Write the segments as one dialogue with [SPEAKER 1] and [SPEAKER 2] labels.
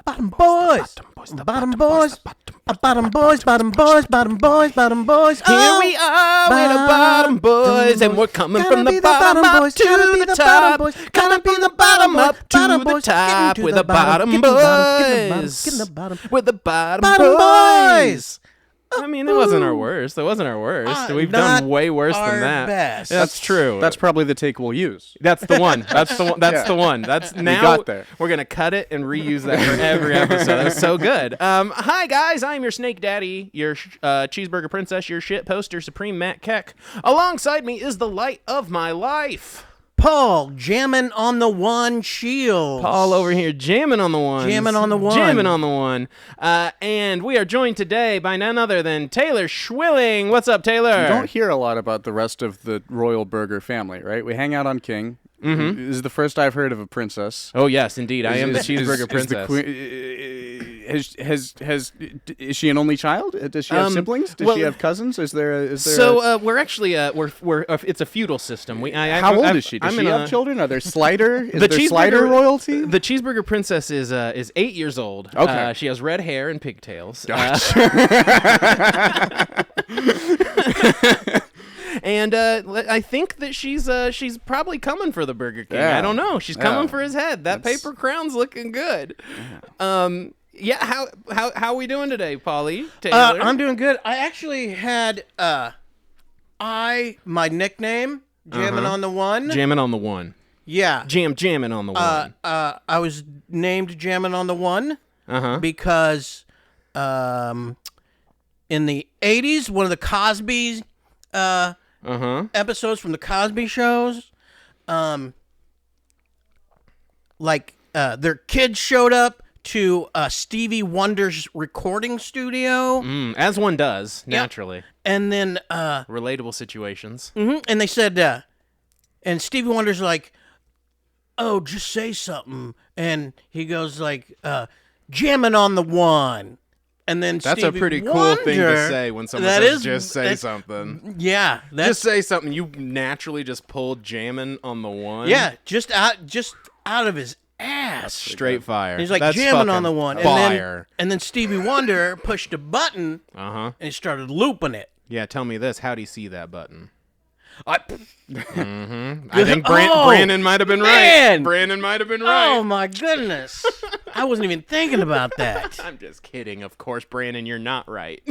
[SPEAKER 1] bottom boys. Bottom boys. Bottom boys, bottom boys, bottom boys, bottom boys.
[SPEAKER 2] Here we are with the bottom boys, and we're coming from the bottom up to the top. Gonna be the bottom up to the top with the bottom boys. With the bottom boys. I mean, it wasn't our worst. It wasn't our worst. We've done way worse than that.
[SPEAKER 1] Best.
[SPEAKER 2] That's true.
[SPEAKER 3] That's probably the take we'll use.
[SPEAKER 2] That's the one. That's the one. That's the one. That's now.
[SPEAKER 3] got there.
[SPEAKER 2] We're gonna cut it and reuse that for every episode. That's so good. Hi guys, I'm your snake daddy, your cheeseburger princess, your shit poster supreme Matt Keck. Alongside me is the light of my life,
[SPEAKER 1] Paul jamming on the one shield.
[SPEAKER 2] Paul over here jamming on the one.
[SPEAKER 1] Jamming on the one.
[SPEAKER 2] Jamming on the one. And we are joined today by none other than Taylor Schwilling. What's up, Taylor?
[SPEAKER 3] You don't hear a lot about the rest of the royal burger family, right? We hang out on King. Mm-hmm. This is the first I've heard of a princess.
[SPEAKER 2] Oh yes, indeed. I am the cheeseburger princess.
[SPEAKER 3] Is she an only child? Does she have siblings? Does she have cousins? Is there?
[SPEAKER 2] We're actually we're it's a feudal system.
[SPEAKER 3] How old is she? Does she have children? Are there Slider? Is there Slider royalty?
[SPEAKER 2] The cheeseburger princess is 8 years old.
[SPEAKER 3] Okay.
[SPEAKER 2] She has red hair and pigtails. And I think that she's probably coming for the Burger King.
[SPEAKER 3] Yeah.
[SPEAKER 2] I don't know. She's coming for his head. That
[SPEAKER 3] That's...
[SPEAKER 2] paper crown's looking good. Yeah. How are we doing today, Paulie? Taylor?
[SPEAKER 1] I'm doing good. I actually had my nickname jamming on the one.
[SPEAKER 2] Jamming on the one.
[SPEAKER 1] Yeah.
[SPEAKER 2] Jamming on the one.
[SPEAKER 1] I was named jamming on the one because in the 80s, one of the Cosby's episodes from the Cosby shows, their kids showed up to Stevie Wonder's recording studio.
[SPEAKER 2] As one does, naturally.
[SPEAKER 1] And then
[SPEAKER 2] relatable situations.
[SPEAKER 1] And they said, and Stevie Wonder's like, "Oh, just say something." And he goes like, "Jamming on the one." And then
[SPEAKER 2] that's
[SPEAKER 1] Stevie
[SPEAKER 2] a pretty cool
[SPEAKER 1] Wonder,
[SPEAKER 2] thing to say when someone says just say something.
[SPEAKER 1] Yeah.
[SPEAKER 2] Just say something. You naturally just pulled jamming on the one.
[SPEAKER 1] Yeah, just out of his ass.
[SPEAKER 2] Straight fire.
[SPEAKER 1] And he's like
[SPEAKER 2] that's
[SPEAKER 1] jamming on the one.
[SPEAKER 2] Fire.
[SPEAKER 1] And then Stevie Wonder pushed a button and he started looping it.
[SPEAKER 2] Yeah, tell me this. How do you see that button?
[SPEAKER 1] I
[SPEAKER 2] think Brandon might have been right. Brandon might have been right.
[SPEAKER 1] Oh, my goodness. I wasn't even thinking about that.
[SPEAKER 2] I'm just kidding. Of course, Brandon, you're not right.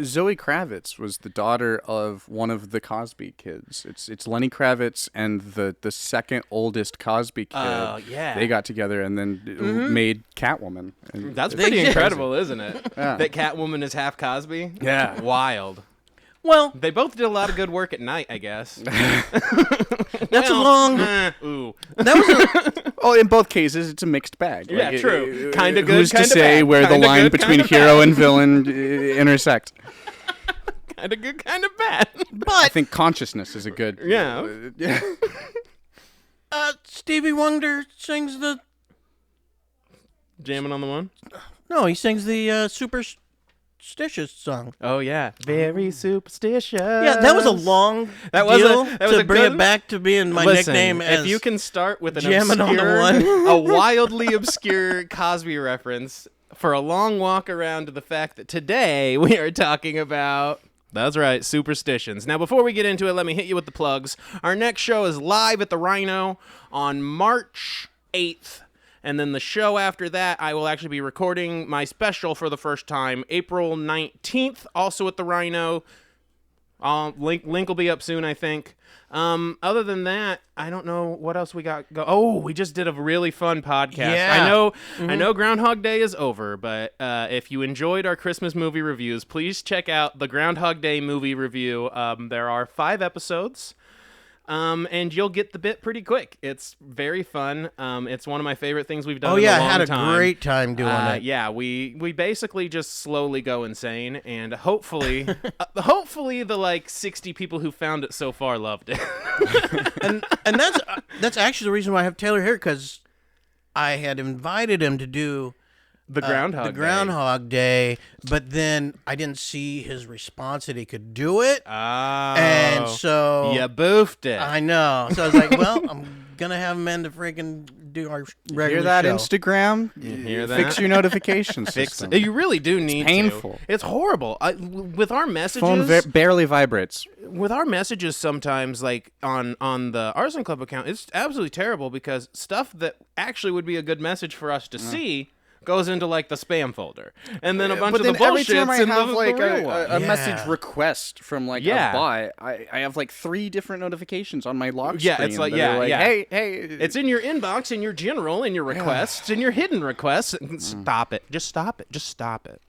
[SPEAKER 3] Zoe Kravitz was the daughter of one of the Cosby kids. It's Lenny Kravitz and the second oldest Cosby kid.
[SPEAKER 1] Oh, yeah.
[SPEAKER 3] They got together and then made Catwoman. And
[SPEAKER 2] that's pretty incredible, isn't it? Yeah. That Catwoman is half Cosby?
[SPEAKER 3] Yeah.
[SPEAKER 2] Wild.
[SPEAKER 1] Well,
[SPEAKER 2] they both did a lot of good work at night, I guess.
[SPEAKER 1] That's a long.
[SPEAKER 2] Ooh.
[SPEAKER 1] That was
[SPEAKER 3] in both cases, it's a mixed bag.
[SPEAKER 2] Yeah, true. Kind of good.
[SPEAKER 3] Who's to say where the line between hero and villain intersect?
[SPEAKER 2] Kind of good, kind of bad.
[SPEAKER 1] But
[SPEAKER 3] I think consciousness is a good.
[SPEAKER 2] Yeah.
[SPEAKER 1] Stevie Wonder sings the.
[SPEAKER 2] Jamming on the one?
[SPEAKER 1] No, he sings the Superstitions song.
[SPEAKER 2] Oh yeah, very superstitious.
[SPEAKER 1] Yeah, that was a long deal to bring it back to being my nickname.
[SPEAKER 2] If you can start with an
[SPEAKER 1] jamming
[SPEAKER 2] obscure,
[SPEAKER 1] on the one,
[SPEAKER 2] a wildly obscure Cosby reference for a long walk around to the fact that today we are talking about. That's right, Superstitions. Now, before we get into it, let me hit you with the plugs. Our next show is live at the Rhino on March 8th. And then the show after that, I will actually be recording my special for the first time, April 19th, also at the Rhino. Link will be up soon, I think. Other than that, I don't know what else we got. Oh, we just did a really fun podcast.
[SPEAKER 1] Yeah.
[SPEAKER 2] I know Groundhog Day is over, but if you enjoyed our Christmas movie reviews, please check out the Groundhog Day movie review. There are 5 episodes. And you'll get the bit pretty quick. It's very fun. It's one of my favorite things we've done in a long time.
[SPEAKER 1] I had a great time doing it.
[SPEAKER 2] Yeah, we basically just slowly go insane, and hopefully the like 60 people who found it so far loved it.
[SPEAKER 1] and that's actually the reason why I have Taylor here, because I had invited him to do
[SPEAKER 2] the Groundhog
[SPEAKER 1] Day, but then I didn't see his response that he could do it.
[SPEAKER 2] Oh.
[SPEAKER 1] And so
[SPEAKER 2] you boofed it.
[SPEAKER 1] I know. So I was like, well, I'm gonna have them in to freaking do our regular
[SPEAKER 3] Hear that,
[SPEAKER 1] show.
[SPEAKER 3] Instagram?
[SPEAKER 2] hear that?
[SPEAKER 3] Fix your notification system.
[SPEAKER 2] You really do need
[SPEAKER 3] painful.
[SPEAKER 2] to. It's horrible. With our messages,
[SPEAKER 3] Phone barely vibrates.
[SPEAKER 2] with our messages sometimes, like on the Arson Club account, it's absolutely terrible because stuff that actually would be a good message for us to see goes into like the spam folder, and then a bunch of the
[SPEAKER 3] every time I
[SPEAKER 2] bullshit's in
[SPEAKER 3] have
[SPEAKER 2] the
[SPEAKER 3] like
[SPEAKER 2] real one.
[SPEAKER 3] a message request from like
[SPEAKER 2] Yeah.
[SPEAKER 3] a bot, I have like 3 different notifications on my lock
[SPEAKER 2] Yeah,
[SPEAKER 3] screen.
[SPEAKER 2] it's like-
[SPEAKER 3] that
[SPEAKER 2] yeah,
[SPEAKER 3] are like,
[SPEAKER 2] yeah.
[SPEAKER 3] Hey,
[SPEAKER 2] It's in your inbox, in your general, in your requests, in your hidden requests. Stop it. Just stop it. Just stop it.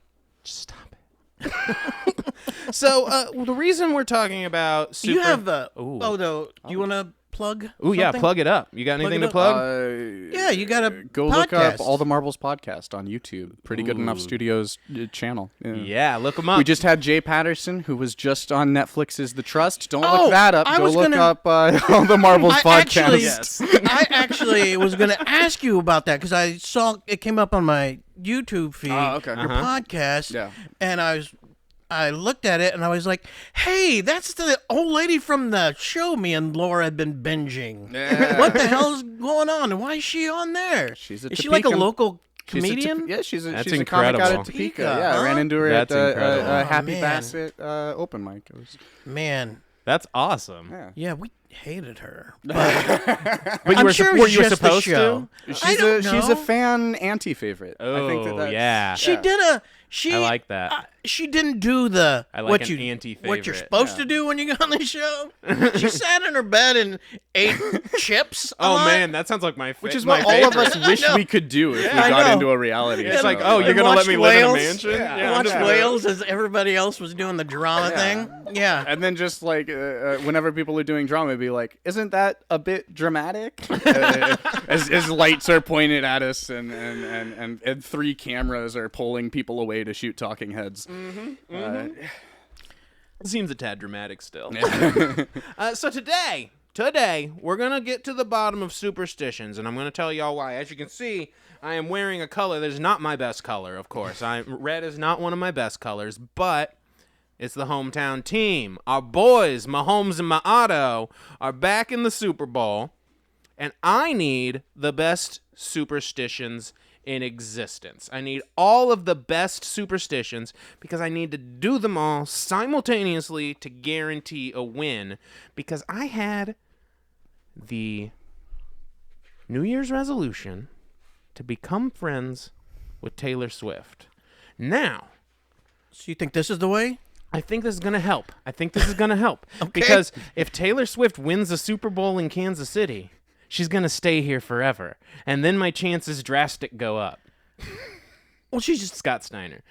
[SPEAKER 2] Just stop it. So the reason we're talking about
[SPEAKER 1] You have the. Do you want to plug?
[SPEAKER 2] Ooh, yeah,
[SPEAKER 1] something?
[SPEAKER 2] plug it up. You got anything
[SPEAKER 1] it
[SPEAKER 2] to
[SPEAKER 1] up.
[SPEAKER 2] plug?
[SPEAKER 1] Yeah, you got to
[SPEAKER 3] go look up All the Marbles podcast on YouTube. Pretty good enough studios channel.
[SPEAKER 2] Yeah, look them up.
[SPEAKER 3] We just had Jay Patterson, who was just on Netflix's The Trust. Don't
[SPEAKER 1] Oh,
[SPEAKER 3] look that up.
[SPEAKER 1] I
[SPEAKER 3] Go
[SPEAKER 1] was
[SPEAKER 3] look
[SPEAKER 1] gonna-
[SPEAKER 3] up All the Marbles podcast.
[SPEAKER 1] I actually was going to ask you about that because I saw it came up on my YouTube feed.
[SPEAKER 3] Oh, okay.
[SPEAKER 1] Your podcast.
[SPEAKER 3] Yeah.
[SPEAKER 1] And I looked at it and I was like, "Hey, that's the old lady from the show me and Laura had been binging.
[SPEAKER 3] Yeah.
[SPEAKER 1] What the hell's going on? And why is she on there?
[SPEAKER 3] She's a
[SPEAKER 1] is she like a
[SPEAKER 3] Topeka-
[SPEAKER 1] local
[SPEAKER 3] She's a
[SPEAKER 1] comedian?
[SPEAKER 3] yeah, she's a
[SPEAKER 2] That's
[SPEAKER 3] she's a comic out
[SPEAKER 2] incredible.
[SPEAKER 3] of Topeka.
[SPEAKER 1] Topeka,
[SPEAKER 3] Yeah, I ran
[SPEAKER 1] huh?
[SPEAKER 3] into her
[SPEAKER 2] That's
[SPEAKER 3] at
[SPEAKER 2] incredible.
[SPEAKER 3] a Happy
[SPEAKER 1] man.
[SPEAKER 3] Bassett open mic. It was,
[SPEAKER 1] Man,
[SPEAKER 2] That's awesome.
[SPEAKER 3] yeah.
[SPEAKER 1] yeah, we hated her.
[SPEAKER 2] But
[SPEAKER 1] I'm
[SPEAKER 2] were
[SPEAKER 1] sure it
[SPEAKER 2] were
[SPEAKER 1] was
[SPEAKER 2] you
[SPEAKER 1] just the
[SPEAKER 2] supposed to?
[SPEAKER 1] show. I don't
[SPEAKER 3] She's
[SPEAKER 1] know.
[SPEAKER 3] a fan anti-favorite.
[SPEAKER 2] Oh,
[SPEAKER 3] I think that's,
[SPEAKER 2] yeah.
[SPEAKER 1] She did a. She.
[SPEAKER 2] I like that.
[SPEAKER 1] She didn't do the
[SPEAKER 2] I like
[SPEAKER 1] what
[SPEAKER 2] an
[SPEAKER 1] you
[SPEAKER 2] anti-favorite.
[SPEAKER 1] what you're supposed to do when you go on the show. She sat in her bed and ate chips. a
[SPEAKER 2] Oh
[SPEAKER 1] lot.
[SPEAKER 2] man, that sounds like my
[SPEAKER 3] Which is
[SPEAKER 2] my
[SPEAKER 3] what all of
[SPEAKER 2] favorite.
[SPEAKER 3] us wish
[SPEAKER 1] know.
[SPEAKER 3] we could do if we
[SPEAKER 1] I
[SPEAKER 3] got
[SPEAKER 1] know.
[SPEAKER 3] into a reality
[SPEAKER 2] It's
[SPEAKER 3] show.
[SPEAKER 2] like, oh, you're
[SPEAKER 1] And
[SPEAKER 2] gonna let
[SPEAKER 1] watched
[SPEAKER 2] me live in a
[SPEAKER 1] Wales.
[SPEAKER 2] mansion?
[SPEAKER 3] Yeah.
[SPEAKER 1] I watched
[SPEAKER 3] Yeah.
[SPEAKER 1] Wales as everybody else was doing the drama thing. Yeah.
[SPEAKER 3] And then just like whenever people are doing drama, it'd be like, isn't that a bit dramatic? As lights are pointed at us and 3 cameras are pulling people away to shoot talking heads.
[SPEAKER 2] Seems a tad dramatic still. So today we're gonna get to the bottom of superstitions, and I'm gonna tell y'all why. As you can see, I am wearing a color that is not my best color. Of course, red is not one of my best colors, but it's the hometown team. Our boys, Mahomes and Maotto, are back in the Super Bowl, and I need the best superstitions in existence. I need all of the best superstitions because I need to do them all simultaneously to guarantee a win, because I had the New Year's resolution to become friends with Taylor Swift. Now,
[SPEAKER 1] So you think this is the way?
[SPEAKER 2] I think this is going to help. Because if Taylor Swift wins the Super Bowl in Kansas City, she's going to stay here forever. And then my chances drastic go up.
[SPEAKER 1] Well, she's just.
[SPEAKER 2] Scott Steiner.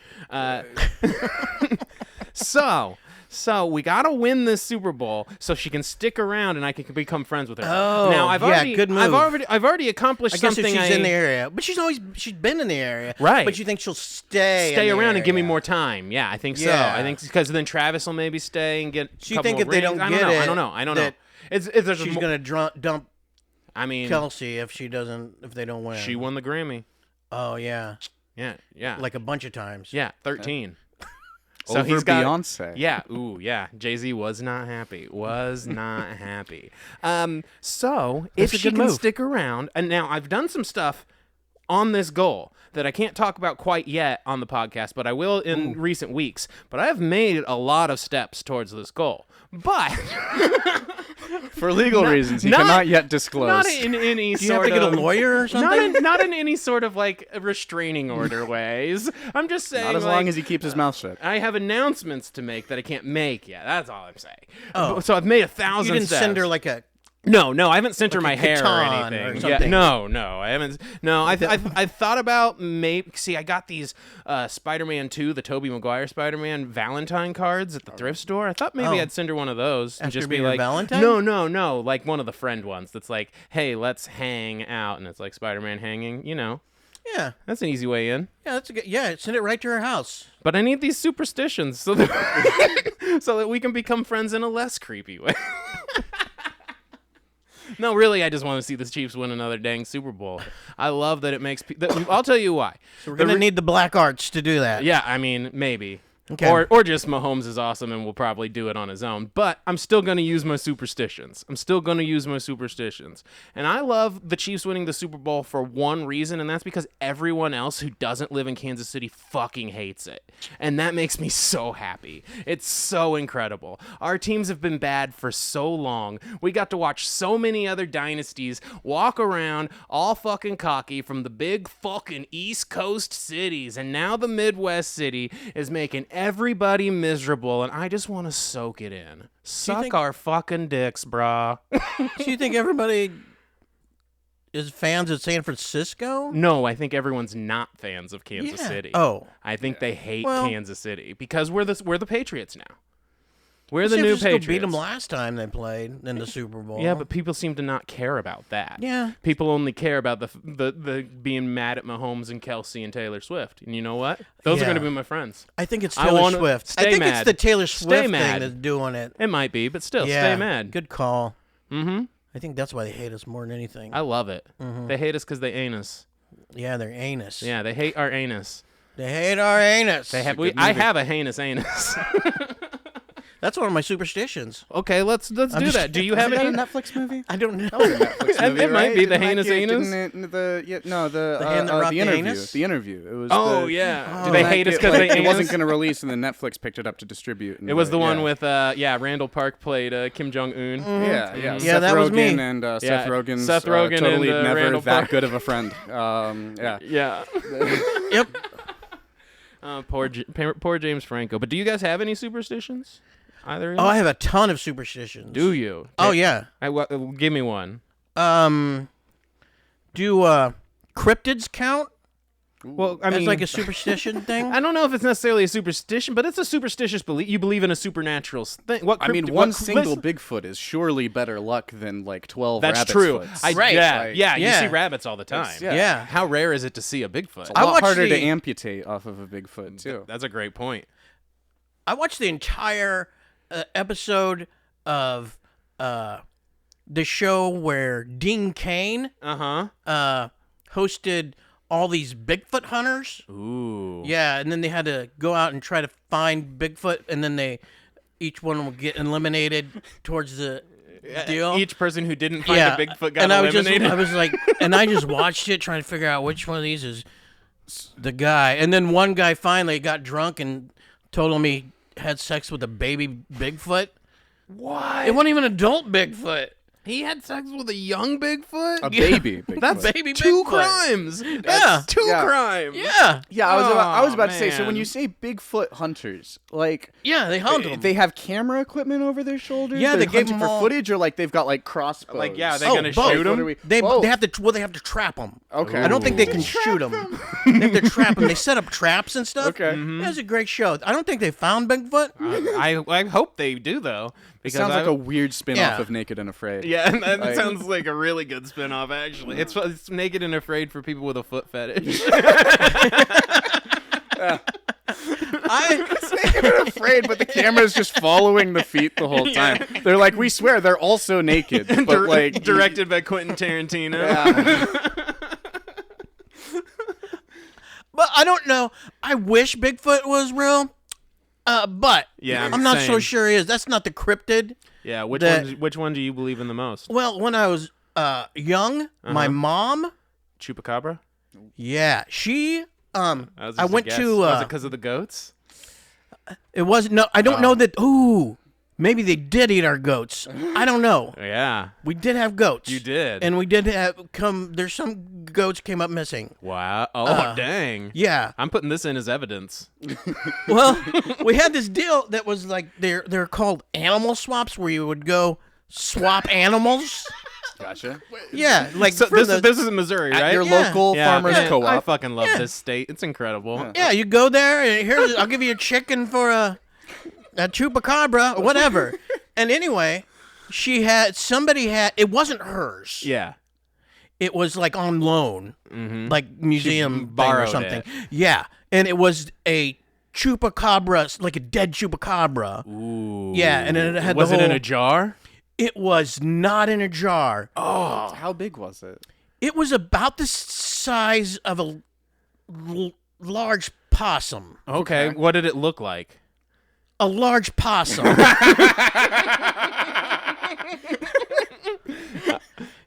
[SPEAKER 2] So we got to win this Super Bowl so she can stick around and I can become friends with her.
[SPEAKER 1] Oh,
[SPEAKER 2] now, I've
[SPEAKER 1] yeah,
[SPEAKER 2] already,
[SPEAKER 1] good move.
[SPEAKER 2] I've already accomplished
[SPEAKER 1] I guess
[SPEAKER 2] something.
[SPEAKER 1] if she's in the area, but she's been in the area,
[SPEAKER 2] Right.
[SPEAKER 1] But you think she'll stay in the
[SPEAKER 2] around and give me
[SPEAKER 1] area.
[SPEAKER 2] more time. Yeah, I think so.
[SPEAKER 1] Yeah.
[SPEAKER 2] I think because then Travis will maybe stay and get.
[SPEAKER 1] So you
[SPEAKER 2] couple
[SPEAKER 1] think
[SPEAKER 2] more
[SPEAKER 1] if they don't
[SPEAKER 2] rings.
[SPEAKER 1] get
[SPEAKER 2] I don't know.
[SPEAKER 1] that
[SPEAKER 2] It's there's
[SPEAKER 1] She's
[SPEAKER 2] more,
[SPEAKER 1] gonna dump
[SPEAKER 2] I mean,
[SPEAKER 1] Kelsey if they don't win.
[SPEAKER 2] she won the Grammy.
[SPEAKER 1] Oh yeah,
[SPEAKER 2] Yeah.
[SPEAKER 1] like a bunch of times.
[SPEAKER 2] Yeah, 13. So
[SPEAKER 3] Over
[SPEAKER 2] he's got
[SPEAKER 3] Beyonce.
[SPEAKER 2] Yeah, ooh, yeah. Jay-Z was not happy. So if
[SPEAKER 1] That's a
[SPEAKER 2] she
[SPEAKER 1] good
[SPEAKER 2] can
[SPEAKER 1] move.
[SPEAKER 2] stick around, and now I've done some stuff on this goal that I can't talk about quite yet on the podcast, but I will in recent weeks. But I have made a lot of steps towards this goal. But
[SPEAKER 3] For legal reasons, he
[SPEAKER 2] not-
[SPEAKER 3] cannot yet disclose.
[SPEAKER 2] not in any
[SPEAKER 1] Do you have
[SPEAKER 2] sort
[SPEAKER 1] to get a
[SPEAKER 2] of
[SPEAKER 1] lawyer or something?
[SPEAKER 2] not in any sort of like restraining order ways. I'm just saying,
[SPEAKER 3] Not as
[SPEAKER 2] like,
[SPEAKER 3] long as he keeps his mouth shut.
[SPEAKER 2] I have announcements to make that I can't make yet. That's all I'm saying.
[SPEAKER 1] Oh.
[SPEAKER 2] So I've made 1,000
[SPEAKER 1] You didn't
[SPEAKER 2] steps.
[SPEAKER 1] send her like a.
[SPEAKER 2] No, I haven't sent her my
[SPEAKER 1] a
[SPEAKER 2] hair or
[SPEAKER 1] baton or
[SPEAKER 2] anything.
[SPEAKER 1] something.
[SPEAKER 2] No, I haven't. No, I thought about maybe. See, I got these Spider-Man 2, the Tobey Maguire Spider-Man Valentine cards at the thrift store. I thought maybe
[SPEAKER 1] Oh.
[SPEAKER 2] I'd send her one of those and
[SPEAKER 1] Ask her
[SPEAKER 2] just
[SPEAKER 1] to be
[SPEAKER 2] be
[SPEAKER 1] your
[SPEAKER 2] like,
[SPEAKER 1] Valentine?
[SPEAKER 2] No, like one of the friend ones. That's like, hey, let's hang out, and it's like Spider-Man hanging. You know,
[SPEAKER 1] Yeah,
[SPEAKER 2] that's an easy way in.
[SPEAKER 1] yeah, that's a good. Yeah, send it right to her house.
[SPEAKER 2] But I need these superstitions so that so that we can become friends in a less creepy way. No, really, I just want to see the Chiefs win another dang Super Bowl. I love that it makes. I'll tell you why.
[SPEAKER 1] So we're gonna need the black arts to do that.
[SPEAKER 2] Yeah, I mean, maybe.
[SPEAKER 1] Okay.
[SPEAKER 2] Or just Mahomes is awesome and will probably do it on his own. But I'm still going to use my superstitions. And I love the Chiefs winning the Super Bowl for one reason, and that's because everyone else who doesn't live in Kansas City fucking hates it. And that makes me so happy. It's so incredible. Our teams have been bad for so long. We got to watch so many other dynasties walk around all fucking cocky from the big fucking East Coast cities, and now the Midwest city is making everybody miserable, and I just want to soak it in. Suck our fucking dicks, brah.
[SPEAKER 1] So you think everybody is fans of San Francisco?
[SPEAKER 2] No, I think everyone's not fans of Kansas City.
[SPEAKER 1] Oh.
[SPEAKER 2] I think they hate
[SPEAKER 1] Well-
[SPEAKER 2] Kansas City because we're the Patriots now. We're the
[SPEAKER 1] San
[SPEAKER 2] new
[SPEAKER 1] Francisco
[SPEAKER 2] Patriots.
[SPEAKER 1] beat them last time they played in the Super Bowl.
[SPEAKER 2] Yeah, but people seem to not care about that.
[SPEAKER 1] Yeah.
[SPEAKER 2] People only care about the being mad at Mahomes and Kelsey and Taylor Swift. And you know what? Those are
[SPEAKER 1] Yeah.
[SPEAKER 2] going to be my friends.
[SPEAKER 1] I think it's
[SPEAKER 2] I
[SPEAKER 1] Taylor
[SPEAKER 2] wanna
[SPEAKER 1] Swift.
[SPEAKER 2] stay
[SPEAKER 1] I think
[SPEAKER 2] mad.
[SPEAKER 1] it's the Taylor
[SPEAKER 2] Stay
[SPEAKER 1] Swift thing
[SPEAKER 2] mad.
[SPEAKER 1] that's doing it.
[SPEAKER 2] It might be, but still,
[SPEAKER 1] Yeah.
[SPEAKER 2] stay mad.
[SPEAKER 1] Good call.
[SPEAKER 2] Mm-hmm.
[SPEAKER 1] I think that's why they hate us more than anything.
[SPEAKER 2] I love it. They hate us because they ain't us.
[SPEAKER 1] Yeah, they're anus.
[SPEAKER 2] Yeah, they hate our anus.
[SPEAKER 1] They hate our anus.
[SPEAKER 2] They have.
[SPEAKER 3] good
[SPEAKER 2] I
[SPEAKER 3] movie.
[SPEAKER 2] have a heinous anus.
[SPEAKER 1] That's one of my superstitions.
[SPEAKER 2] Okay, let's do
[SPEAKER 1] just-
[SPEAKER 2] that. Do you have
[SPEAKER 3] Is that a
[SPEAKER 2] any?
[SPEAKER 3] Netflix movie?
[SPEAKER 1] I don't know.
[SPEAKER 3] That was a Netflix movie,
[SPEAKER 2] It might
[SPEAKER 3] right?
[SPEAKER 2] be the
[SPEAKER 3] Didn't
[SPEAKER 2] heinous
[SPEAKER 3] that-
[SPEAKER 2] anus?
[SPEAKER 3] didn't it- the
[SPEAKER 1] hand that rocked the
[SPEAKER 3] interview.
[SPEAKER 1] anus?
[SPEAKER 3] The interview. It was.
[SPEAKER 2] Oh
[SPEAKER 3] the,
[SPEAKER 2] yeah. Do
[SPEAKER 1] Oh.
[SPEAKER 2] they
[SPEAKER 3] like,
[SPEAKER 2] hate us
[SPEAKER 3] it-
[SPEAKER 2] because
[SPEAKER 3] like,
[SPEAKER 2] they
[SPEAKER 3] it
[SPEAKER 2] ain't
[SPEAKER 3] wasn't
[SPEAKER 2] us?
[SPEAKER 3] going to release, and then Netflix picked it up to distribute. And
[SPEAKER 2] It was the one
[SPEAKER 3] yeah.
[SPEAKER 2] with Randall Park played Kim Jong Un.
[SPEAKER 3] Yeah, yeah.
[SPEAKER 1] Yeah,
[SPEAKER 3] Seth
[SPEAKER 1] that was
[SPEAKER 3] Rogen
[SPEAKER 1] me.
[SPEAKER 3] and
[SPEAKER 2] Yeah,
[SPEAKER 3] Seth Rogen's
[SPEAKER 2] Seth Rogen
[SPEAKER 3] totally
[SPEAKER 2] and,
[SPEAKER 3] never
[SPEAKER 2] Randall
[SPEAKER 3] that
[SPEAKER 2] Park.
[SPEAKER 3] good of a friend. Yeah.
[SPEAKER 2] Yeah.
[SPEAKER 1] Yep.
[SPEAKER 2] Poor James Franco. But do you guys have any superstitions? Either of you?
[SPEAKER 1] Oh, I have a ton of superstitions.
[SPEAKER 2] Do you?
[SPEAKER 1] Oh, yeah.
[SPEAKER 2] Give me one.
[SPEAKER 1] Do cryptids count
[SPEAKER 2] Well, I
[SPEAKER 1] as
[SPEAKER 2] mean,
[SPEAKER 1] like a superstition thing?
[SPEAKER 2] I don't know if it's necessarily a superstition, but it's a superstitious belief. You believe in a supernatural thing.
[SPEAKER 3] I mean, one single Bigfoot is surely better luck than like 12
[SPEAKER 2] That's
[SPEAKER 3] rabbit's
[SPEAKER 2] true.
[SPEAKER 3] foots.
[SPEAKER 1] Right.
[SPEAKER 2] Yeah,
[SPEAKER 3] Like,
[SPEAKER 2] yeah.
[SPEAKER 1] yeah.
[SPEAKER 2] You see rabbits all the time.
[SPEAKER 3] yeah.
[SPEAKER 1] Yeah.
[SPEAKER 2] How rare is it to see a Bigfoot?
[SPEAKER 3] a lot
[SPEAKER 1] watched
[SPEAKER 3] harder to
[SPEAKER 1] the-
[SPEAKER 3] amputate off of a Bigfoot too.
[SPEAKER 2] That's a great point.
[SPEAKER 1] I watched the entire episode of the show where Dean Cain hosted all these Bigfoot hunters.
[SPEAKER 2] Ooh.
[SPEAKER 1] Yeah, and then they had to go out and try to find Bigfoot, and then each one would get eliminated towards the deal.
[SPEAKER 2] Each person who didn't find a Bigfoot got
[SPEAKER 1] and
[SPEAKER 2] eliminated.
[SPEAKER 1] I was like, and I just watched it trying to figure out which one of these is the guy. And then one guy finally got drunk and told him he had sex with a baby Bigfoot.
[SPEAKER 2] What?
[SPEAKER 1] It wasn't even adult Bigfoot.
[SPEAKER 2] He had sex with a young Bigfoot?
[SPEAKER 3] A baby Bigfoot.
[SPEAKER 2] That's
[SPEAKER 1] baby
[SPEAKER 2] two
[SPEAKER 1] Bigfoot.
[SPEAKER 2] crimes.
[SPEAKER 1] Yeah.
[SPEAKER 2] That's two
[SPEAKER 3] Yeah.
[SPEAKER 2] crimes.
[SPEAKER 1] Yeah.
[SPEAKER 3] Yeah, I was about to say. So
[SPEAKER 2] man.
[SPEAKER 3] when you say Bigfoot hunters, like
[SPEAKER 1] Yeah, they hunt them.
[SPEAKER 3] they have camera equipment over their shoulders.
[SPEAKER 1] Yeah,
[SPEAKER 3] They're
[SPEAKER 1] they gave
[SPEAKER 3] hunting
[SPEAKER 1] them
[SPEAKER 3] for
[SPEAKER 1] all-
[SPEAKER 3] footage, or like they've got like crossbows.
[SPEAKER 2] Like, yeah, they're
[SPEAKER 1] Oh,
[SPEAKER 2] gonna
[SPEAKER 1] both.
[SPEAKER 2] shoot
[SPEAKER 3] What are
[SPEAKER 2] him.
[SPEAKER 3] we-
[SPEAKER 1] They
[SPEAKER 3] Whoa.
[SPEAKER 1] have to trap them.
[SPEAKER 3] Okay.
[SPEAKER 1] I don't think they can shoot them. They have to trap them. They set up traps and stuff.
[SPEAKER 3] Okay.
[SPEAKER 1] That's a great show. I don't think they found Bigfoot.
[SPEAKER 2] I hope they do though.
[SPEAKER 3] It
[SPEAKER 2] Because
[SPEAKER 3] sounds like
[SPEAKER 2] I-
[SPEAKER 3] a weird spin-off
[SPEAKER 1] Yeah.
[SPEAKER 3] of Naked and Afraid.
[SPEAKER 2] Yeah, and that
[SPEAKER 3] Like-
[SPEAKER 2] sounds like a really good spin-off, actually. It's Naked and Afraid for people with a foot fetish.
[SPEAKER 3] It's Naked and Afraid, but the camera's just following the feet the whole time. They're like, we swear they're also naked, but like
[SPEAKER 2] Directed by Quentin Tarantino.
[SPEAKER 3] Yeah.
[SPEAKER 1] But I don't know. I wish Bigfoot was real. But
[SPEAKER 2] Yeah,
[SPEAKER 1] I'm not so
[SPEAKER 2] same.
[SPEAKER 1] sure he is. That's not the cryptid.
[SPEAKER 2] Yeah,
[SPEAKER 1] That-
[SPEAKER 2] which one do you believe in the most?
[SPEAKER 1] Well, when I was young, my mom,
[SPEAKER 2] Chupacabra?
[SPEAKER 1] yeah, she
[SPEAKER 2] That was
[SPEAKER 1] I
[SPEAKER 2] just a
[SPEAKER 1] went
[SPEAKER 2] guess.
[SPEAKER 1] to
[SPEAKER 2] Was it because of the goats?
[SPEAKER 1] it wasn't no I don't know that ooh, maybe they did eat our goats. I don't know.
[SPEAKER 2] Yeah,
[SPEAKER 1] We did have goats.
[SPEAKER 2] you did.
[SPEAKER 1] And we did have there's some goats came up missing.
[SPEAKER 2] Wow. Oh, dang.
[SPEAKER 1] Yeah.
[SPEAKER 2] I'm putting this in as evidence.
[SPEAKER 1] Well, we had this deal that was like they're called animal swaps where you would go swap animals.
[SPEAKER 3] Gotcha.
[SPEAKER 1] Yeah, like
[SPEAKER 2] So
[SPEAKER 1] for
[SPEAKER 2] this is in Missouri,
[SPEAKER 3] At
[SPEAKER 2] right?
[SPEAKER 3] your
[SPEAKER 1] Yeah.
[SPEAKER 3] local
[SPEAKER 2] Yeah,
[SPEAKER 3] farmers
[SPEAKER 2] man,
[SPEAKER 3] co-op.
[SPEAKER 2] I fucking love
[SPEAKER 1] Yeah.
[SPEAKER 2] this state. It's incredible.
[SPEAKER 1] yeah, you go there and here's I'll give you a chicken for a chupacabra or whatever. And anyway, it wasn't hers.
[SPEAKER 2] Yeah.
[SPEAKER 1] It was like on loan, like museum thing or
[SPEAKER 2] borrowed
[SPEAKER 1] something.
[SPEAKER 2] it.
[SPEAKER 1] Yeah, and it was a chupacabra, like a dead chupacabra.
[SPEAKER 2] Ooh.
[SPEAKER 1] Yeah, and it had
[SPEAKER 2] Was
[SPEAKER 1] the
[SPEAKER 2] it in
[SPEAKER 1] whole-
[SPEAKER 2] a jar?
[SPEAKER 1] It was not in a jar.
[SPEAKER 3] How big was it?
[SPEAKER 1] It was about the size of a large possum.
[SPEAKER 2] Okay. What did it look like?
[SPEAKER 1] A large possum.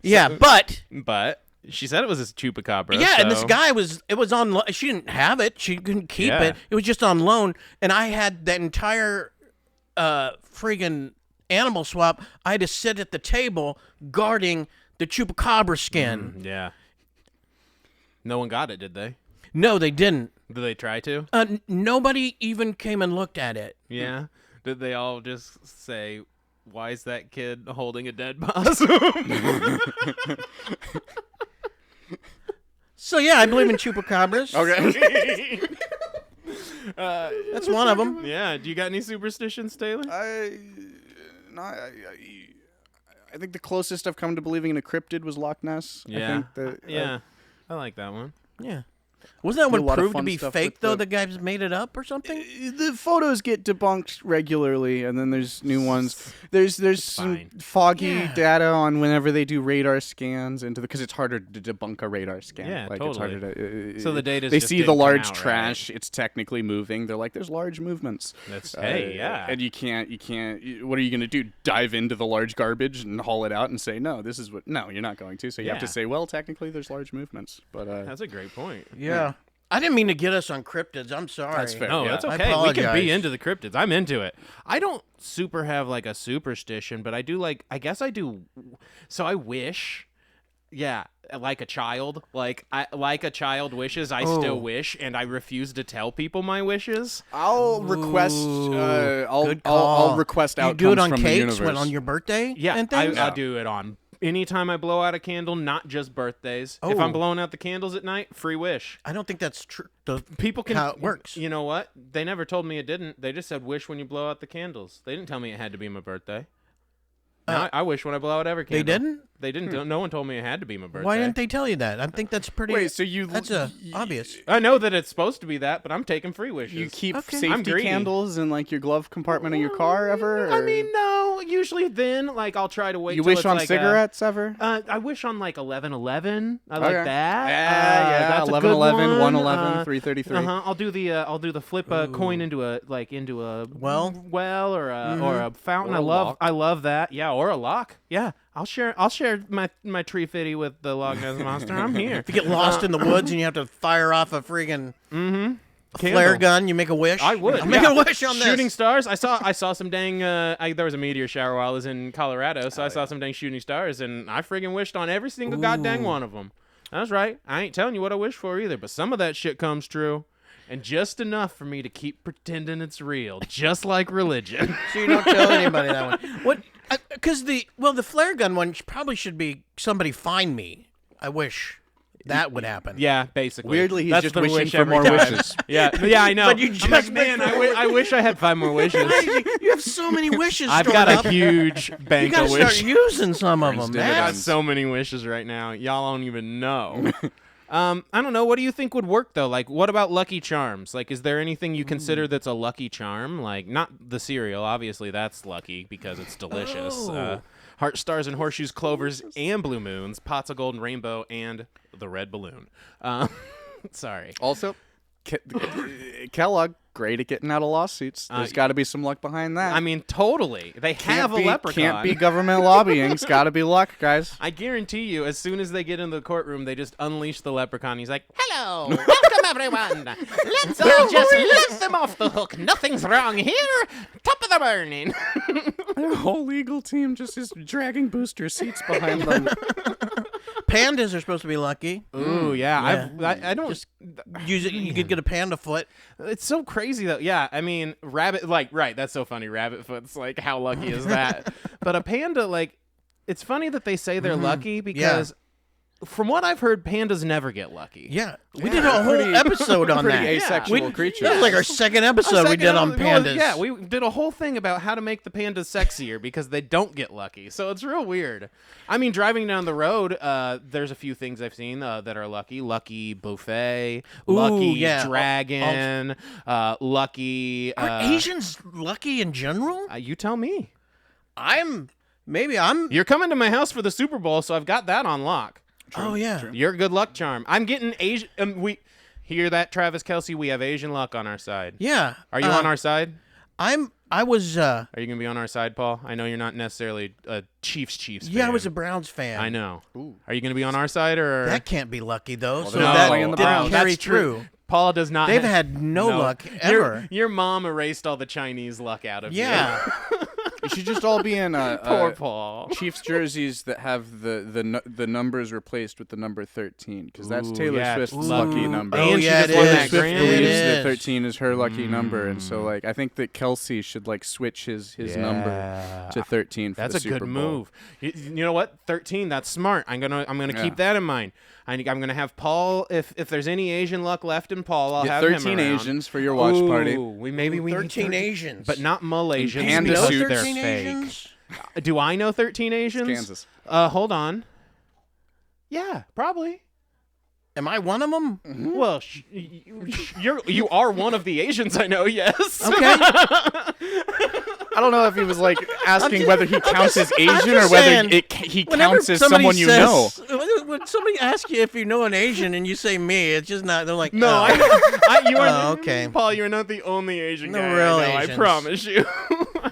[SPEAKER 1] Yeah, but
[SPEAKER 2] she said it was a chupacabra.
[SPEAKER 1] yeah, and this
[SPEAKER 2] so-
[SPEAKER 1] guy it was on. She didn't have it. She couldn't keep
[SPEAKER 2] Yeah.
[SPEAKER 1] it. It was just on loan, and I had that entire friggin' animal swap. I had to sit at the table guarding the chupacabra skin.
[SPEAKER 2] Yeah. No one got it, did they?
[SPEAKER 1] No, they didn't.
[SPEAKER 2] Did they try to?
[SPEAKER 1] Nobody even came and looked at it.
[SPEAKER 2] Yeah. Did they all just say, "Why is that kid holding a dead possum?"
[SPEAKER 1] So yeah, I believe in chupacabras.
[SPEAKER 3] Okay.
[SPEAKER 1] That's one of them.
[SPEAKER 2] Yeah. Do you got any superstitions, Taylor?
[SPEAKER 3] I think the closest I've come to believing in a cryptid was Loch Ness.
[SPEAKER 2] Yeah.
[SPEAKER 3] I think
[SPEAKER 2] Yeah. I like that one.
[SPEAKER 1] Yeah. Wasn't that
[SPEAKER 3] Do a
[SPEAKER 1] one
[SPEAKER 3] lot of
[SPEAKER 1] proved to
[SPEAKER 3] fun
[SPEAKER 1] be
[SPEAKER 3] stuff
[SPEAKER 1] fake
[SPEAKER 3] with
[SPEAKER 1] though?
[SPEAKER 3] the-
[SPEAKER 1] The guys made it up or something.
[SPEAKER 3] The photos get debunked regularly, and then there's new ones. There's some
[SPEAKER 2] fine.
[SPEAKER 3] foggy
[SPEAKER 1] Yeah.
[SPEAKER 3] data on whenever they do radar scans because it's harder to debunk a radar scan.
[SPEAKER 2] Yeah,
[SPEAKER 3] Like
[SPEAKER 2] totally.
[SPEAKER 3] It's harder to.
[SPEAKER 2] So the data's
[SPEAKER 3] they
[SPEAKER 2] just
[SPEAKER 3] see
[SPEAKER 2] didn't
[SPEAKER 3] the
[SPEAKER 2] come
[SPEAKER 3] large
[SPEAKER 2] out, right?
[SPEAKER 3] trash. It's technically moving. They're like, there's large movements.
[SPEAKER 2] That's hey, yeah.
[SPEAKER 3] And you can't. What are you gonna do? Dive into the large garbage and haul it out and say no? This is what? No, you're not going to. So you have to
[SPEAKER 2] Yeah.
[SPEAKER 3] say, well, technically, there's large movements. But
[SPEAKER 2] That's a great point.
[SPEAKER 1] Yeah. I didn't mean to get us on cryptids. I'm sorry.
[SPEAKER 3] That's fair.
[SPEAKER 2] No,
[SPEAKER 3] Yeah.
[SPEAKER 2] that's
[SPEAKER 1] I
[SPEAKER 2] okay. We can
[SPEAKER 1] apologize.
[SPEAKER 2] be into the cryptids. I'm into it. I don't super have like a superstition, but I do I guess I do. So I wish, yeah, like a child. Like a child wishes, I
[SPEAKER 1] Oh.
[SPEAKER 2] still wish, and I refuse to tell people my wishes.
[SPEAKER 3] I'll request. I'll
[SPEAKER 1] Good call.
[SPEAKER 3] I'll request
[SPEAKER 1] You
[SPEAKER 3] outcomes
[SPEAKER 1] do it on
[SPEAKER 3] from the
[SPEAKER 1] cakes
[SPEAKER 3] universe.
[SPEAKER 1] when on your birthday.
[SPEAKER 2] Yeah,
[SPEAKER 1] and things.
[SPEAKER 2] I do it on anytime I blow out a candle, not just birthdays. If I'm
[SPEAKER 1] Oh.
[SPEAKER 2] blowing out the candles at night, free wish.
[SPEAKER 1] I don't think that's true. The
[SPEAKER 2] People can
[SPEAKER 1] how it works.
[SPEAKER 2] You know what? They never told me it didn't. They just said wish when you blow out the candles. They didn't tell me it had to be my birthday. Now, I wish when I blow out every
[SPEAKER 1] They
[SPEAKER 2] candle.
[SPEAKER 1] didn't?
[SPEAKER 2] They didn't. No one told me it had to be my birthday.
[SPEAKER 1] Why didn't they tell you that? I think that's pretty.
[SPEAKER 3] Wait, so you
[SPEAKER 1] That's obvious.
[SPEAKER 2] I know that it's supposed to be that, but I'm taking free wishes.
[SPEAKER 3] You keep
[SPEAKER 1] Okay.
[SPEAKER 2] I'm
[SPEAKER 3] safety
[SPEAKER 2] greedy.
[SPEAKER 3] candles in like your glove compartment of your car ever?
[SPEAKER 2] I
[SPEAKER 3] or-
[SPEAKER 2] mean, no. Usually, then like I'll try to wait.
[SPEAKER 3] you
[SPEAKER 2] till
[SPEAKER 3] wish
[SPEAKER 2] it's
[SPEAKER 3] on
[SPEAKER 2] like
[SPEAKER 3] cigarettes ever?
[SPEAKER 2] I wish on like 11/11. I like
[SPEAKER 3] Okay.
[SPEAKER 2] that.
[SPEAKER 3] Yeah,
[SPEAKER 2] That's a
[SPEAKER 3] 11/11,
[SPEAKER 2] good one.
[SPEAKER 3] 1/11, 333.
[SPEAKER 2] I'll do the flip a coin into a
[SPEAKER 1] Well?
[SPEAKER 2] or a fountain.
[SPEAKER 3] Or a lock.
[SPEAKER 2] I love that. Yeah, or a lock. Yeah, I'll share my tree fitty with the Loch Ness monster. I'm here.
[SPEAKER 1] If you get lost in the woods and you have to fire off a friggin' flare
[SPEAKER 2] Candle.
[SPEAKER 1] gun, you make a wish.
[SPEAKER 2] I would.
[SPEAKER 1] I'm making a wish on this.
[SPEAKER 2] Shooting stars. I saw some dang. There was a meteor shower while I was in Colorado, so I saw some dang shooting stars, and I friggin' wished on every single goddamn one of them. That's right. I ain't telling you what I wish for either, but some of that shit comes true, and just enough for me to keep pretending it's real, just like religion.
[SPEAKER 1] So you don't tell anybody that one. What? Because the flare gun one probably should be somebody find me. I wish that would happen.
[SPEAKER 2] Yeah, basically.
[SPEAKER 3] Weirdly, he's
[SPEAKER 2] That's
[SPEAKER 3] just
[SPEAKER 2] the
[SPEAKER 3] wishing
[SPEAKER 2] wish
[SPEAKER 3] for
[SPEAKER 2] every
[SPEAKER 3] more
[SPEAKER 2] time.
[SPEAKER 3] wishes.
[SPEAKER 2] Yeah, I know.
[SPEAKER 1] But you
[SPEAKER 2] I'm
[SPEAKER 1] just
[SPEAKER 2] like,
[SPEAKER 1] wish
[SPEAKER 2] man,
[SPEAKER 1] for
[SPEAKER 2] I wish I had 5 more wishes.
[SPEAKER 1] You have so many wishes.
[SPEAKER 2] I've
[SPEAKER 1] stored
[SPEAKER 2] got
[SPEAKER 1] up.
[SPEAKER 2] a huge
[SPEAKER 1] You
[SPEAKER 2] bank
[SPEAKER 1] gotta
[SPEAKER 2] of
[SPEAKER 1] start
[SPEAKER 2] wishes.
[SPEAKER 1] using some of them,
[SPEAKER 2] I got
[SPEAKER 1] man.
[SPEAKER 3] dividends.
[SPEAKER 2] so many wishes right now. Y'all don't even know. I don't know. What do you think would work though? Like, what about Lucky Charms? Like, is there anything you consider that's a Lucky Charm? Like, not the cereal. Obviously, that's lucky because it's delicious.
[SPEAKER 1] Oh.
[SPEAKER 2] Heart, stars, and horseshoes, clovers, and blue moons, pots of golden rainbow, and the red balloon. Sorry.
[SPEAKER 3] Also, Kellogg, great at getting out of lawsuits. There's got to be some luck behind that.
[SPEAKER 2] I mean, totally. They have a leprechaun.
[SPEAKER 3] Can't be government lobbying. It's got to be luck, guys.
[SPEAKER 2] I guarantee you, as soon as they get in the courtroom, they just unleash the leprechaun. He's like, "Hello, welcome everyone. Let's all just let them off the hook. Nothing's wrong here. Top of the burning."
[SPEAKER 3] Their whole legal team just is dragging booster seats behind them.
[SPEAKER 1] Pandas are supposed to be lucky.
[SPEAKER 2] Ooh, yeah.
[SPEAKER 1] Yeah.
[SPEAKER 2] I don't.
[SPEAKER 1] Just use it. You could get a panda foot.
[SPEAKER 2] It's so crazy though. Yeah, I mean, rabbit. Like, right? That's so funny. Rabbit foot's like, how lucky is that? But a panda, like, it's funny that they say they're lucky because. From what I've heard, pandas never get lucky.
[SPEAKER 1] Yeah, we did a whole episode on
[SPEAKER 3] Pretty
[SPEAKER 1] that.
[SPEAKER 3] asexual creatures.
[SPEAKER 1] That was like our second episode we did on pandas.
[SPEAKER 2] Yeah, we did a whole thing about how to make the pandas sexier because they don't get lucky. So it's real weird. I mean, driving down the road, there's a few things I've seen that are lucky. Lucky buffet, lucky
[SPEAKER 1] yeah.
[SPEAKER 2] dragon, lucky.
[SPEAKER 1] Are Asians lucky in general?
[SPEAKER 2] You tell me.
[SPEAKER 1] Maybe I'm.
[SPEAKER 2] You're coming to my house for the Super Bowl, so I've got that on lock.
[SPEAKER 1] Oh yeah.
[SPEAKER 2] You're a good luck charm. I'm getting Asian. Hear that, Travis Kelce? We have Asian luck on our side.
[SPEAKER 1] Yeah.
[SPEAKER 2] Are you on our side?
[SPEAKER 1] I was.
[SPEAKER 2] Are you gonna be on our side, Paul? I know you're not necessarily a Chiefs fan.
[SPEAKER 1] Yeah, I was a Browns fan.
[SPEAKER 2] I know. Ooh. Are you gonna be on our side or?
[SPEAKER 1] That can't be lucky though.
[SPEAKER 3] Well,
[SPEAKER 1] so
[SPEAKER 3] they're not
[SPEAKER 1] that
[SPEAKER 3] playing the
[SPEAKER 1] didn't
[SPEAKER 3] Browns.
[SPEAKER 1] carry
[SPEAKER 2] That's true.
[SPEAKER 1] through.
[SPEAKER 2] Paul does not.
[SPEAKER 1] They've had no luck ever.
[SPEAKER 2] Your mom erased all the Chinese luck out of you.
[SPEAKER 1] Yeah.
[SPEAKER 3] You should just all be in
[SPEAKER 2] Poor Paul.
[SPEAKER 3] Chiefs jerseys that have the numbers replaced with the number 13, because that's
[SPEAKER 2] Ooh,
[SPEAKER 3] Taylor
[SPEAKER 2] yeah.
[SPEAKER 3] Swift's
[SPEAKER 2] Ooh.
[SPEAKER 3] lucky number.
[SPEAKER 1] Oh,
[SPEAKER 2] And she
[SPEAKER 1] yeah,
[SPEAKER 2] just
[SPEAKER 1] it
[SPEAKER 2] won
[SPEAKER 1] is.
[SPEAKER 2] that
[SPEAKER 3] Swift
[SPEAKER 2] Grammy.
[SPEAKER 3] believes
[SPEAKER 1] It
[SPEAKER 3] that
[SPEAKER 1] is.
[SPEAKER 3] 13 is her lucky number, and so like I think that Kelsey should like switch his number to 13 for
[SPEAKER 2] That's
[SPEAKER 3] the
[SPEAKER 2] a
[SPEAKER 3] Super
[SPEAKER 2] good
[SPEAKER 3] Bowl.
[SPEAKER 2] move. You know what? 13. That's smart. I'm gonna keep that in mind. I'm gonna have Paul. If there's any Asian luck left in Paul, I'll
[SPEAKER 3] Get
[SPEAKER 2] have
[SPEAKER 3] 13
[SPEAKER 2] him around.
[SPEAKER 3] Asians for your watch party.
[SPEAKER 2] We need
[SPEAKER 1] 13 Asians.
[SPEAKER 2] but not Malaysians.
[SPEAKER 3] panda
[SPEAKER 2] because
[SPEAKER 3] suits.
[SPEAKER 2] they're
[SPEAKER 1] 13
[SPEAKER 2] fake.
[SPEAKER 1] Asians?
[SPEAKER 2] Do I know 13 Asians?
[SPEAKER 3] Kansas.
[SPEAKER 2] Hold on. Yeah, probably.
[SPEAKER 1] Am I one of them?
[SPEAKER 2] Well, you are one of the Asians I know. Yes.
[SPEAKER 1] Okay.
[SPEAKER 3] I don't know if he was like asking whether he counts as Asian or
[SPEAKER 1] just
[SPEAKER 3] whether
[SPEAKER 1] saying,
[SPEAKER 3] he
[SPEAKER 1] Whenever
[SPEAKER 3] counts as
[SPEAKER 1] somebody
[SPEAKER 3] someone you know.
[SPEAKER 1] When somebody asks you if you know an Asian and you say me, it's just not. They're like,
[SPEAKER 2] No,
[SPEAKER 1] oh.
[SPEAKER 2] you are.
[SPEAKER 1] Oh, okay.
[SPEAKER 2] Paul, you're not the only Asian
[SPEAKER 1] No
[SPEAKER 2] guy
[SPEAKER 1] real
[SPEAKER 2] I know.
[SPEAKER 1] Asians.
[SPEAKER 2] I promise you.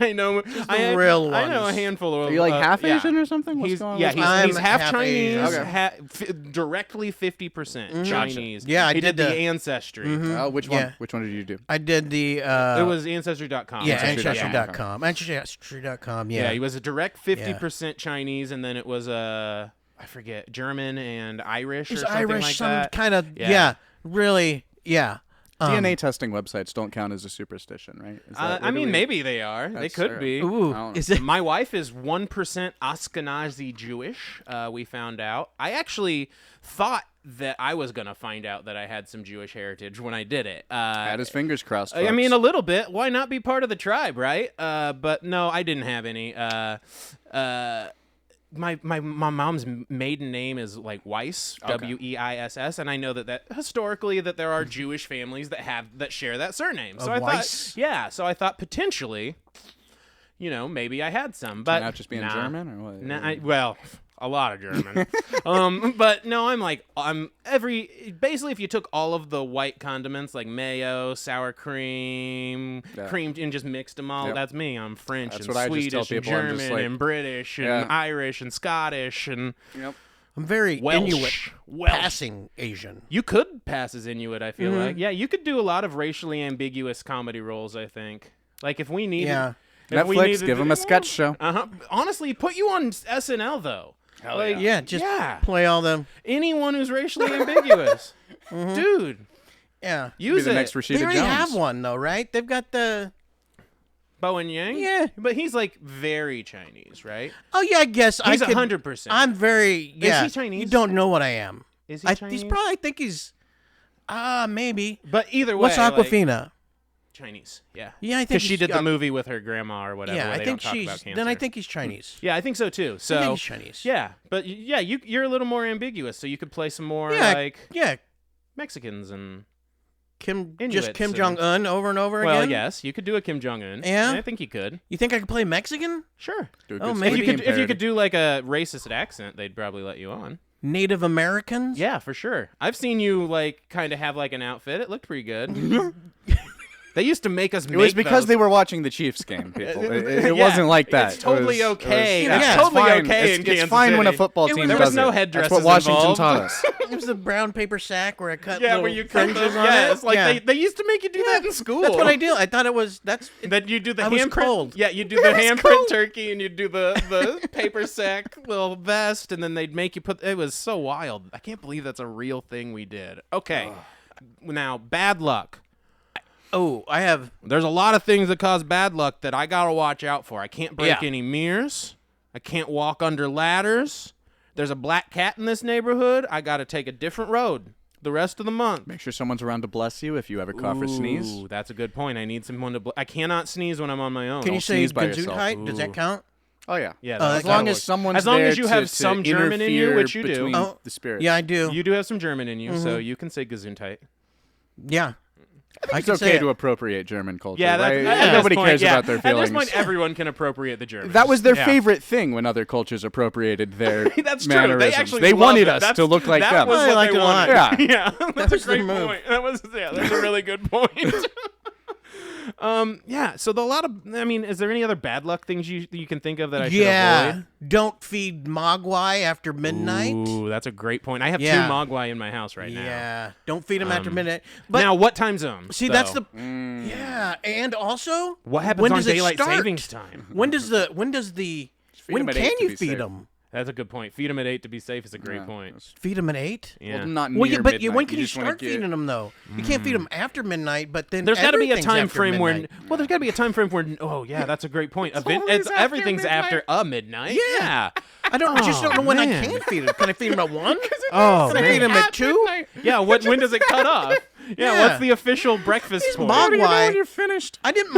[SPEAKER 2] I know.
[SPEAKER 1] the real
[SPEAKER 2] I know a
[SPEAKER 1] ones.
[SPEAKER 2] handful of.
[SPEAKER 3] Are you like half
[SPEAKER 2] yeah.
[SPEAKER 3] Asian or something? What's
[SPEAKER 2] He's
[SPEAKER 3] going on?
[SPEAKER 2] yeah,
[SPEAKER 3] What's
[SPEAKER 2] he's,
[SPEAKER 3] going on?
[SPEAKER 2] he's
[SPEAKER 1] I'm
[SPEAKER 2] half
[SPEAKER 1] half
[SPEAKER 2] Chinese,
[SPEAKER 1] Asian.
[SPEAKER 3] Okay.
[SPEAKER 2] directly 50% Chinese.
[SPEAKER 1] Yeah, I
[SPEAKER 2] he
[SPEAKER 1] did
[SPEAKER 2] the
[SPEAKER 1] the-
[SPEAKER 2] ancestry.
[SPEAKER 3] Oh, which one?
[SPEAKER 1] Yeah.
[SPEAKER 3] Which one did you do?
[SPEAKER 1] I did the.
[SPEAKER 2] It was ancestry.com.
[SPEAKER 1] yeah,
[SPEAKER 3] Ancestry.com.
[SPEAKER 1] ancestry.com. Ancestry.com. Yeah.
[SPEAKER 2] Yeah, he was a direct 50% Chinese, and then it was I forget, German and Irish or
[SPEAKER 1] It's
[SPEAKER 2] something
[SPEAKER 1] Irish,
[SPEAKER 2] like
[SPEAKER 1] some
[SPEAKER 2] that.
[SPEAKER 1] kind of.
[SPEAKER 2] Yeah.
[SPEAKER 1] Yeah. Really. Yeah.
[SPEAKER 3] DNA testing websites don't count as a superstition, right? Is that
[SPEAKER 2] I mean,
[SPEAKER 3] literally-
[SPEAKER 2] maybe they are. They
[SPEAKER 3] That's
[SPEAKER 2] could
[SPEAKER 3] fair.
[SPEAKER 2] be.
[SPEAKER 1] Ooh,
[SPEAKER 3] I don't
[SPEAKER 1] is it?
[SPEAKER 2] My wife is 1% Ashkenazi Jewish, we found out. I actually thought that I was going to find out that I had some Jewish heritage when I did it.
[SPEAKER 3] Had his fingers crossed.
[SPEAKER 2] I mean, a
[SPEAKER 3] folks.
[SPEAKER 2] little bit. Why not be part of the tribe, right? But no, I didn't have any. My mom's maiden name is like Weiss, Weiss, and I know that historically that there are Jewish families that share that surname. So I
[SPEAKER 1] Weiss?
[SPEAKER 2] thought, yeah. So I thought potentially, maybe I had some, but
[SPEAKER 3] not just being
[SPEAKER 2] nah.
[SPEAKER 3] German or what?
[SPEAKER 2] Nah, well, a lot of German. But no, basically if you took all of the white condiments like mayo, sour cream, cream, and just mixed them all,
[SPEAKER 3] Yep.
[SPEAKER 2] that's me. I'm French
[SPEAKER 3] That's
[SPEAKER 2] and
[SPEAKER 3] what I just tell
[SPEAKER 2] Swedish and
[SPEAKER 3] people. I'm just
[SPEAKER 2] German
[SPEAKER 3] like-
[SPEAKER 2] and British and
[SPEAKER 3] Yeah.
[SPEAKER 2] Irish and Scottish and
[SPEAKER 3] Yep.
[SPEAKER 1] I'm very
[SPEAKER 2] Welsh.
[SPEAKER 1] Inuit.
[SPEAKER 2] Welsh.
[SPEAKER 1] Passing Asian.
[SPEAKER 2] You could pass as Inuit, I feel like. Yeah, you could do a lot of racially ambiguous comedy roles, I think. Like if we needed...
[SPEAKER 1] Yeah.
[SPEAKER 2] if we
[SPEAKER 3] Netflix,
[SPEAKER 2] needed
[SPEAKER 3] give
[SPEAKER 2] to-
[SPEAKER 3] him a sketch show.
[SPEAKER 2] Uh-huh. Honestly, put you on SNL, though. Like,
[SPEAKER 1] Yeah, just
[SPEAKER 2] Yeah.
[SPEAKER 1] play all them.
[SPEAKER 2] anyone who's racially ambiguous. Dude,
[SPEAKER 1] Yeah.
[SPEAKER 3] Be
[SPEAKER 2] use
[SPEAKER 3] the
[SPEAKER 2] it.
[SPEAKER 3] next Rashida
[SPEAKER 1] They already
[SPEAKER 3] Jones.
[SPEAKER 1] have one though, right? They've got the.
[SPEAKER 2] Bowen Yang?
[SPEAKER 1] Yeah.
[SPEAKER 2] But he's like very Chinese, right?
[SPEAKER 1] Oh yeah, I guess
[SPEAKER 2] He's
[SPEAKER 1] I could.
[SPEAKER 2] 100%.
[SPEAKER 1] I'm very. Yeah.
[SPEAKER 2] he Chinese?
[SPEAKER 1] You don't know what I am.
[SPEAKER 2] Is he
[SPEAKER 1] He's
[SPEAKER 2] Chinese?
[SPEAKER 1] probably. I think he's. Maybe.
[SPEAKER 2] But either way.
[SPEAKER 1] What's
[SPEAKER 2] like,
[SPEAKER 1] Aquafina?
[SPEAKER 2] Chinese, yeah.
[SPEAKER 1] Yeah, I think
[SPEAKER 2] Because she
[SPEAKER 1] he's
[SPEAKER 2] did the
[SPEAKER 1] got-
[SPEAKER 2] movie with her grandma or whatever.
[SPEAKER 1] Yeah,
[SPEAKER 2] where
[SPEAKER 1] I
[SPEAKER 2] they
[SPEAKER 1] think
[SPEAKER 2] don't talk
[SPEAKER 1] she's.
[SPEAKER 2] about cancer.
[SPEAKER 1] Then I think he's Chinese.
[SPEAKER 2] Yeah, I think so too. So
[SPEAKER 1] I think he's Chinese.
[SPEAKER 2] yeah, but yeah, you're a little more ambiguous, so you could play some more
[SPEAKER 1] Yeah.
[SPEAKER 2] like
[SPEAKER 1] Yeah.
[SPEAKER 2] Mexicans and
[SPEAKER 1] Kim.
[SPEAKER 2] Inuits
[SPEAKER 1] Just Kim
[SPEAKER 2] and-
[SPEAKER 1] Jong Un over and over
[SPEAKER 2] well,
[SPEAKER 1] again.
[SPEAKER 2] yes, you could do a Kim Jong Un.
[SPEAKER 1] Yeah?
[SPEAKER 2] I think you could.
[SPEAKER 1] You think I could play Mexican?
[SPEAKER 2] Sure.
[SPEAKER 3] Do a
[SPEAKER 1] Oh,
[SPEAKER 3] good
[SPEAKER 1] maybe.
[SPEAKER 2] If
[SPEAKER 3] Squid
[SPEAKER 2] you
[SPEAKER 3] Game
[SPEAKER 2] could
[SPEAKER 3] parody.
[SPEAKER 2] do like a racist accent, they'd probably let you on.
[SPEAKER 1] Native Americans?
[SPEAKER 2] Yeah, for sure. I've seen you like kind of have like an outfit. It looked pretty good. They used to make us.
[SPEAKER 3] It was because they were watching the Chiefs game, people. It
[SPEAKER 2] Yeah,
[SPEAKER 3] wasn't like that.
[SPEAKER 2] It's totally
[SPEAKER 3] It was-
[SPEAKER 2] okay.
[SPEAKER 3] it was-
[SPEAKER 2] That's
[SPEAKER 1] yeah,
[SPEAKER 2] totally
[SPEAKER 3] fine.
[SPEAKER 2] okay
[SPEAKER 3] It's,
[SPEAKER 2] in
[SPEAKER 3] it's
[SPEAKER 2] Kansas
[SPEAKER 3] fine when a
[SPEAKER 2] City.
[SPEAKER 3] football
[SPEAKER 1] It
[SPEAKER 3] team
[SPEAKER 1] was-
[SPEAKER 3] does
[SPEAKER 2] there was no
[SPEAKER 3] it.
[SPEAKER 2] headdresses
[SPEAKER 3] That's what Washington
[SPEAKER 2] involved.
[SPEAKER 3] taught us.
[SPEAKER 1] It was the brown paper sack where I cut
[SPEAKER 2] Yeah,
[SPEAKER 1] little
[SPEAKER 2] where you cut
[SPEAKER 1] fringes
[SPEAKER 2] the,
[SPEAKER 1] on
[SPEAKER 2] yeah,
[SPEAKER 1] it.
[SPEAKER 2] it's like
[SPEAKER 1] Yeah.
[SPEAKER 2] they used to make you do that in school.
[SPEAKER 1] That's what I do. I thought it was. That's.
[SPEAKER 2] Then you do the
[SPEAKER 1] I was
[SPEAKER 2] handprint.
[SPEAKER 1] cold.
[SPEAKER 2] Yeah, you do the handprint turkey, and you do the paper sack little vest, and then they'd make you put. It was so wild. I can't believe that's a real thing we did. Okay, now bad luck.
[SPEAKER 1] Oh, I have.
[SPEAKER 2] There's a lot of things that cause bad luck that I gotta watch out for. I can't break
[SPEAKER 1] Yeah.
[SPEAKER 2] any mirrors. I can't walk under ladders. There's a black cat in this neighborhood. I gotta take a different road the rest of the month.
[SPEAKER 3] Make sure someone's around to bless you if you ever cough or sneeze.
[SPEAKER 2] Ooh, that's a good point. I need someone to. I cannot sneeze when I'm on my own.
[SPEAKER 1] Can you
[SPEAKER 3] Don't
[SPEAKER 1] say
[SPEAKER 3] sneeze by yourself.
[SPEAKER 1] Gesundheit? Does that
[SPEAKER 2] Ooh.
[SPEAKER 1] count?
[SPEAKER 3] Oh yeah.
[SPEAKER 2] Yeah,
[SPEAKER 1] Oh,
[SPEAKER 2] that-
[SPEAKER 1] as
[SPEAKER 3] As
[SPEAKER 2] that'll
[SPEAKER 3] long as
[SPEAKER 2] work.
[SPEAKER 3] someone's
[SPEAKER 2] as long
[SPEAKER 3] there
[SPEAKER 2] as you have
[SPEAKER 3] to
[SPEAKER 2] some German in you,
[SPEAKER 3] interfere
[SPEAKER 2] which you do.
[SPEAKER 3] between
[SPEAKER 1] Oh,
[SPEAKER 3] the spirits.
[SPEAKER 1] Yeah, I do.
[SPEAKER 2] You do have some German in you, so you can say Gesundheit.
[SPEAKER 1] Yeah.
[SPEAKER 3] It's okay to appropriate German culture,
[SPEAKER 2] Yeah,
[SPEAKER 3] right?
[SPEAKER 2] at
[SPEAKER 3] Nobody
[SPEAKER 2] this point,
[SPEAKER 3] cares about their
[SPEAKER 2] At
[SPEAKER 3] feelings.
[SPEAKER 2] this point, everyone can appropriate the Germans.
[SPEAKER 3] That was their favorite thing when other cultures appropriated their
[SPEAKER 2] That's true.
[SPEAKER 3] mannerisms.
[SPEAKER 2] They actually
[SPEAKER 3] They
[SPEAKER 2] loved
[SPEAKER 3] wanted
[SPEAKER 2] it.
[SPEAKER 3] us to look like
[SPEAKER 2] that
[SPEAKER 3] them.
[SPEAKER 2] Was
[SPEAKER 1] I
[SPEAKER 2] what
[SPEAKER 1] liked
[SPEAKER 2] they
[SPEAKER 1] it a lot.
[SPEAKER 2] wanted.
[SPEAKER 3] Yeah.
[SPEAKER 2] That's a
[SPEAKER 1] was the
[SPEAKER 2] great
[SPEAKER 1] move.
[SPEAKER 2] point. That's a really good point. So a lot of, is there any other bad luck things you can think of that I should avoid?
[SPEAKER 1] Don't feed mogwai after midnight.
[SPEAKER 2] Ooh, that's a great point. I have two
[SPEAKER 1] Yeah.
[SPEAKER 2] mogwai in my house right now.
[SPEAKER 1] Yeah, don't feed them after midnight. But
[SPEAKER 2] Now, what time zone?
[SPEAKER 1] see, that's the and also
[SPEAKER 2] What happens
[SPEAKER 1] when
[SPEAKER 2] on
[SPEAKER 1] does it
[SPEAKER 2] daylight
[SPEAKER 1] start?
[SPEAKER 2] savings time?
[SPEAKER 1] When can
[SPEAKER 3] at 8 to
[SPEAKER 1] you
[SPEAKER 3] be
[SPEAKER 1] feed
[SPEAKER 3] safe.
[SPEAKER 1] them?
[SPEAKER 2] That's a good point. Feed them at 8 to be safe is a great point.
[SPEAKER 1] Feed them at 8?
[SPEAKER 2] Yeah.
[SPEAKER 3] Well, not
[SPEAKER 1] Well,
[SPEAKER 3] near
[SPEAKER 1] yeah, but
[SPEAKER 3] midnight.
[SPEAKER 1] when can you
[SPEAKER 3] just wanna
[SPEAKER 1] start
[SPEAKER 3] get-
[SPEAKER 1] feeding them though? You can't feed them after midnight, but then
[SPEAKER 2] There's got to be a
[SPEAKER 1] everything's
[SPEAKER 2] time
[SPEAKER 1] after
[SPEAKER 2] frame
[SPEAKER 1] midnight.
[SPEAKER 2] there's got to be a time frame where. Oh yeah, that's a great point.
[SPEAKER 3] always after
[SPEAKER 2] Everything's
[SPEAKER 3] midnight.
[SPEAKER 2] after a midnight.
[SPEAKER 1] Yeah. I just don't know when I
[SPEAKER 2] man.
[SPEAKER 1] can feed them. Can I feed them at 1?
[SPEAKER 2] Oh
[SPEAKER 1] Can I feed
[SPEAKER 2] man.
[SPEAKER 1] them at 2?
[SPEAKER 2] Yeah. When does it cut off? Yeah. What's the official breakfast point?
[SPEAKER 1] mogwai.
[SPEAKER 3] when you're finished?
[SPEAKER 1] I didn't.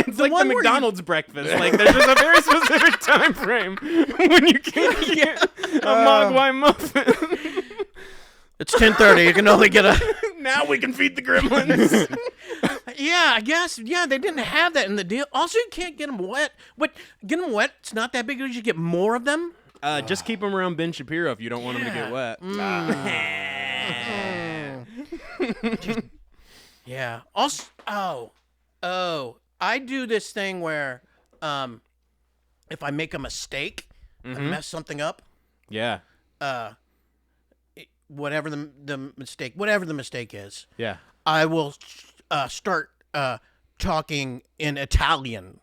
[SPEAKER 2] It's like the McDonald's breakfast. Like there's just a very specific time frame when you can't get a mogwai muffin.
[SPEAKER 1] It's 10:30. You can only get a.
[SPEAKER 2] Now we can feed the gremlins.
[SPEAKER 1] Yeah, I guess. Yeah, they didn't have that in the deal. Also, you can't get them wet. But get them wet. It's not that big. You just get more of them.
[SPEAKER 2] Just keep them around Ben Shapiro if you don't want them to get wet.
[SPEAKER 1] Yeah. Also, I do this thing where, if I make a mistake, I mess something up.
[SPEAKER 2] Yeah.
[SPEAKER 1] Whatever the mistake is,
[SPEAKER 2] Yeah.
[SPEAKER 1] I will start talking in Italian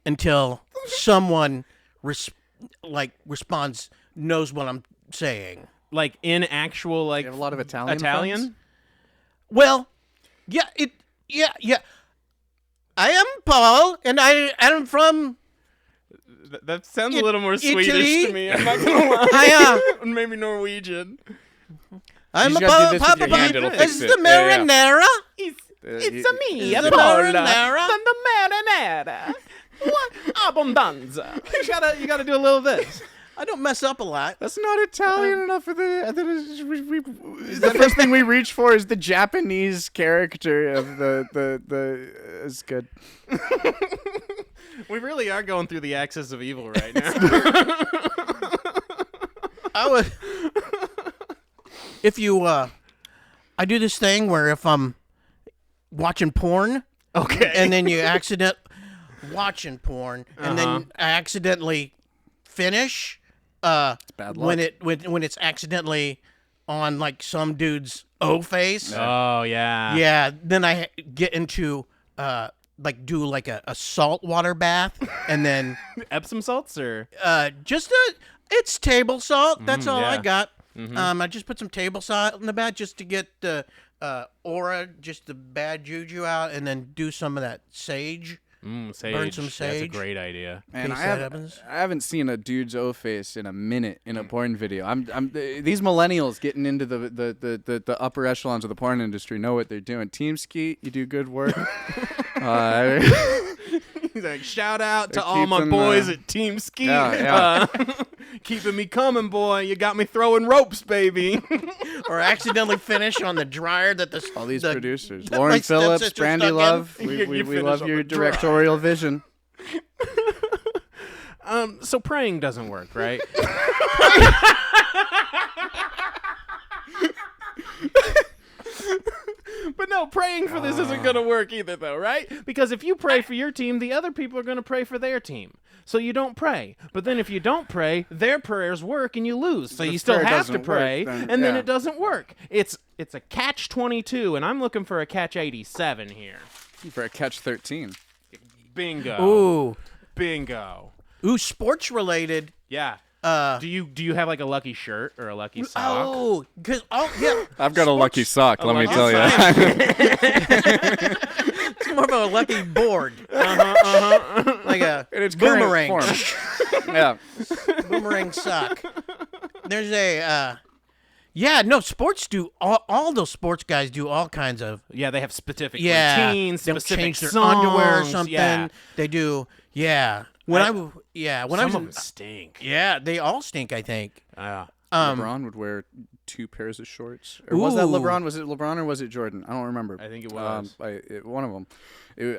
[SPEAKER 1] until someone responds, knows what I'm saying.
[SPEAKER 2] Like in actual
[SPEAKER 3] You have a lot of Italian.
[SPEAKER 2] Italian.
[SPEAKER 3] friends?
[SPEAKER 1] Well, yeah. I am Paul, and I am from.
[SPEAKER 2] That sounds a little more Swedish
[SPEAKER 1] Italy?
[SPEAKER 2] to me. I'm not gonna lie. Maybe Norwegian.
[SPEAKER 1] I'm
[SPEAKER 3] You
[SPEAKER 1] a
[SPEAKER 3] just gotta do this with your hand, it'll
[SPEAKER 1] It's
[SPEAKER 3] fix
[SPEAKER 1] the
[SPEAKER 3] it. Yeah, yeah.
[SPEAKER 1] marinara.
[SPEAKER 2] It's a me,
[SPEAKER 1] It's the
[SPEAKER 2] Paul.
[SPEAKER 1] marinara.
[SPEAKER 2] The marinara. What abundanza? You gotta do a little of this.
[SPEAKER 1] I don't mess up a lot.
[SPEAKER 3] That's not Italian enough for the. The first thing we reach for is the Japanese character of the. It's good.
[SPEAKER 2] We really are going through the axis of evil right now.
[SPEAKER 1] I would. If you, I do this thing where if I'm watching porn,
[SPEAKER 2] Okay.
[SPEAKER 1] and then you watching porn, and then I accidentally finish,
[SPEAKER 3] bad
[SPEAKER 1] when
[SPEAKER 3] luck.
[SPEAKER 1] when it's accidentally on like some dude's O face.
[SPEAKER 2] Oh yeah.
[SPEAKER 1] Yeah, then I get into do like a saltwater bath, and then
[SPEAKER 2] Epsom salts or
[SPEAKER 1] it's table salt. That's all I
[SPEAKER 2] yeah.
[SPEAKER 1] got. I just put some table salt in the bath just to get the aura, just the bad juju out, and then do some of that sage.
[SPEAKER 2] sage.
[SPEAKER 1] Burn some
[SPEAKER 2] That's a
[SPEAKER 1] sage.
[SPEAKER 2] great idea.
[SPEAKER 3] And
[SPEAKER 1] case
[SPEAKER 3] I
[SPEAKER 1] that happens.
[SPEAKER 3] haven't seen a dude's O face in a minute in a porn video. These millennials getting into the upper echelons of the porn industry know what they're doing. Team Skeet, you do good work.
[SPEAKER 2] He's like, shout out to
[SPEAKER 3] They're
[SPEAKER 2] all my
[SPEAKER 3] keeping,
[SPEAKER 2] boys at Team Ski.
[SPEAKER 3] Yeah.
[SPEAKER 2] Keeping me coming, boy. You got me throwing ropes, baby.
[SPEAKER 1] Or accidentally finish on the dryer that the
[SPEAKER 3] All these producers,
[SPEAKER 1] that
[SPEAKER 3] Lauren
[SPEAKER 1] my
[SPEAKER 3] Phillips,
[SPEAKER 1] stepsister
[SPEAKER 3] Brandy
[SPEAKER 1] stuck in.
[SPEAKER 3] Love,
[SPEAKER 2] You
[SPEAKER 3] we
[SPEAKER 2] finish
[SPEAKER 3] love
[SPEAKER 2] on
[SPEAKER 3] your
[SPEAKER 2] the dryer.
[SPEAKER 3] directorial vision.
[SPEAKER 2] So praying doesn't work, right? But no, praying for this isn't going to work either, though, right? Because if you pray for your team, the other people are going to pray for their team. So you don't pray. But then if you don't pray, their prayers work and you lose. So
[SPEAKER 3] But
[SPEAKER 2] you
[SPEAKER 3] if
[SPEAKER 2] still
[SPEAKER 3] prayer
[SPEAKER 2] have to
[SPEAKER 3] doesn't work,
[SPEAKER 2] pray,
[SPEAKER 3] then-
[SPEAKER 2] and then
[SPEAKER 3] yeah.
[SPEAKER 2] it doesn't work. It's a catch-22, and I'm looking for a catch-87 here.
[SPEAKER 3] For a catch 13.
[SPEAKER 2] Bingo.
[SPEAKER 1] Ooh,
[SPEAKER 2] Bingo.
[SPEAKER 1] sports related.
[SPEAKER 2] Yeah. Do you have like a lucky shirt or a lucky sock?
[SPEAKER 1] Oh, because yeah,
[SPEAKER 3] I've got a lucky sock, let me
[SPEAKER 2] lucky
[SPEAKER 3] tell you.
[SPEAKER 1] it's more of a lucky board, like a
[SPEAKER 3] In its current
[SPEAKER 1] boomerang,
[SPEAKER 3] form. Yeah.
[SPEAKER 1] boomerang sock. There's a sports do all those sports guys do all kinds of
[SPEAKER 2] Yeah, they have specific
[SPEAKER 1] yeah.
[SPEAKER 2] routines,
[SPEAKER 1] They'll
[SPEAKER 2] specific
[SPEAKER 1] change their
[SPEAKER 2] songs,
[SPEAKER 1] underwear or something.
[SPEAKER 2] Yeah.
[SPEAKER 1] They do When I was
[SPEAKER 2] Some of them stink.
[SPEAKER 1] yeah, they all stink. I think.
[SPEAKER 2] Yeah.
[SPEAKER 3] LeBron would wear 2 pairs of shorts. Or was that
[SPEAKER 1] Ooh.
[SPEAKER 3] LeBron? Was it LeBron or was it Jordan? I don't remember.
[SPEAKER 2] I think it was.
[SPEAKER 3] One of them.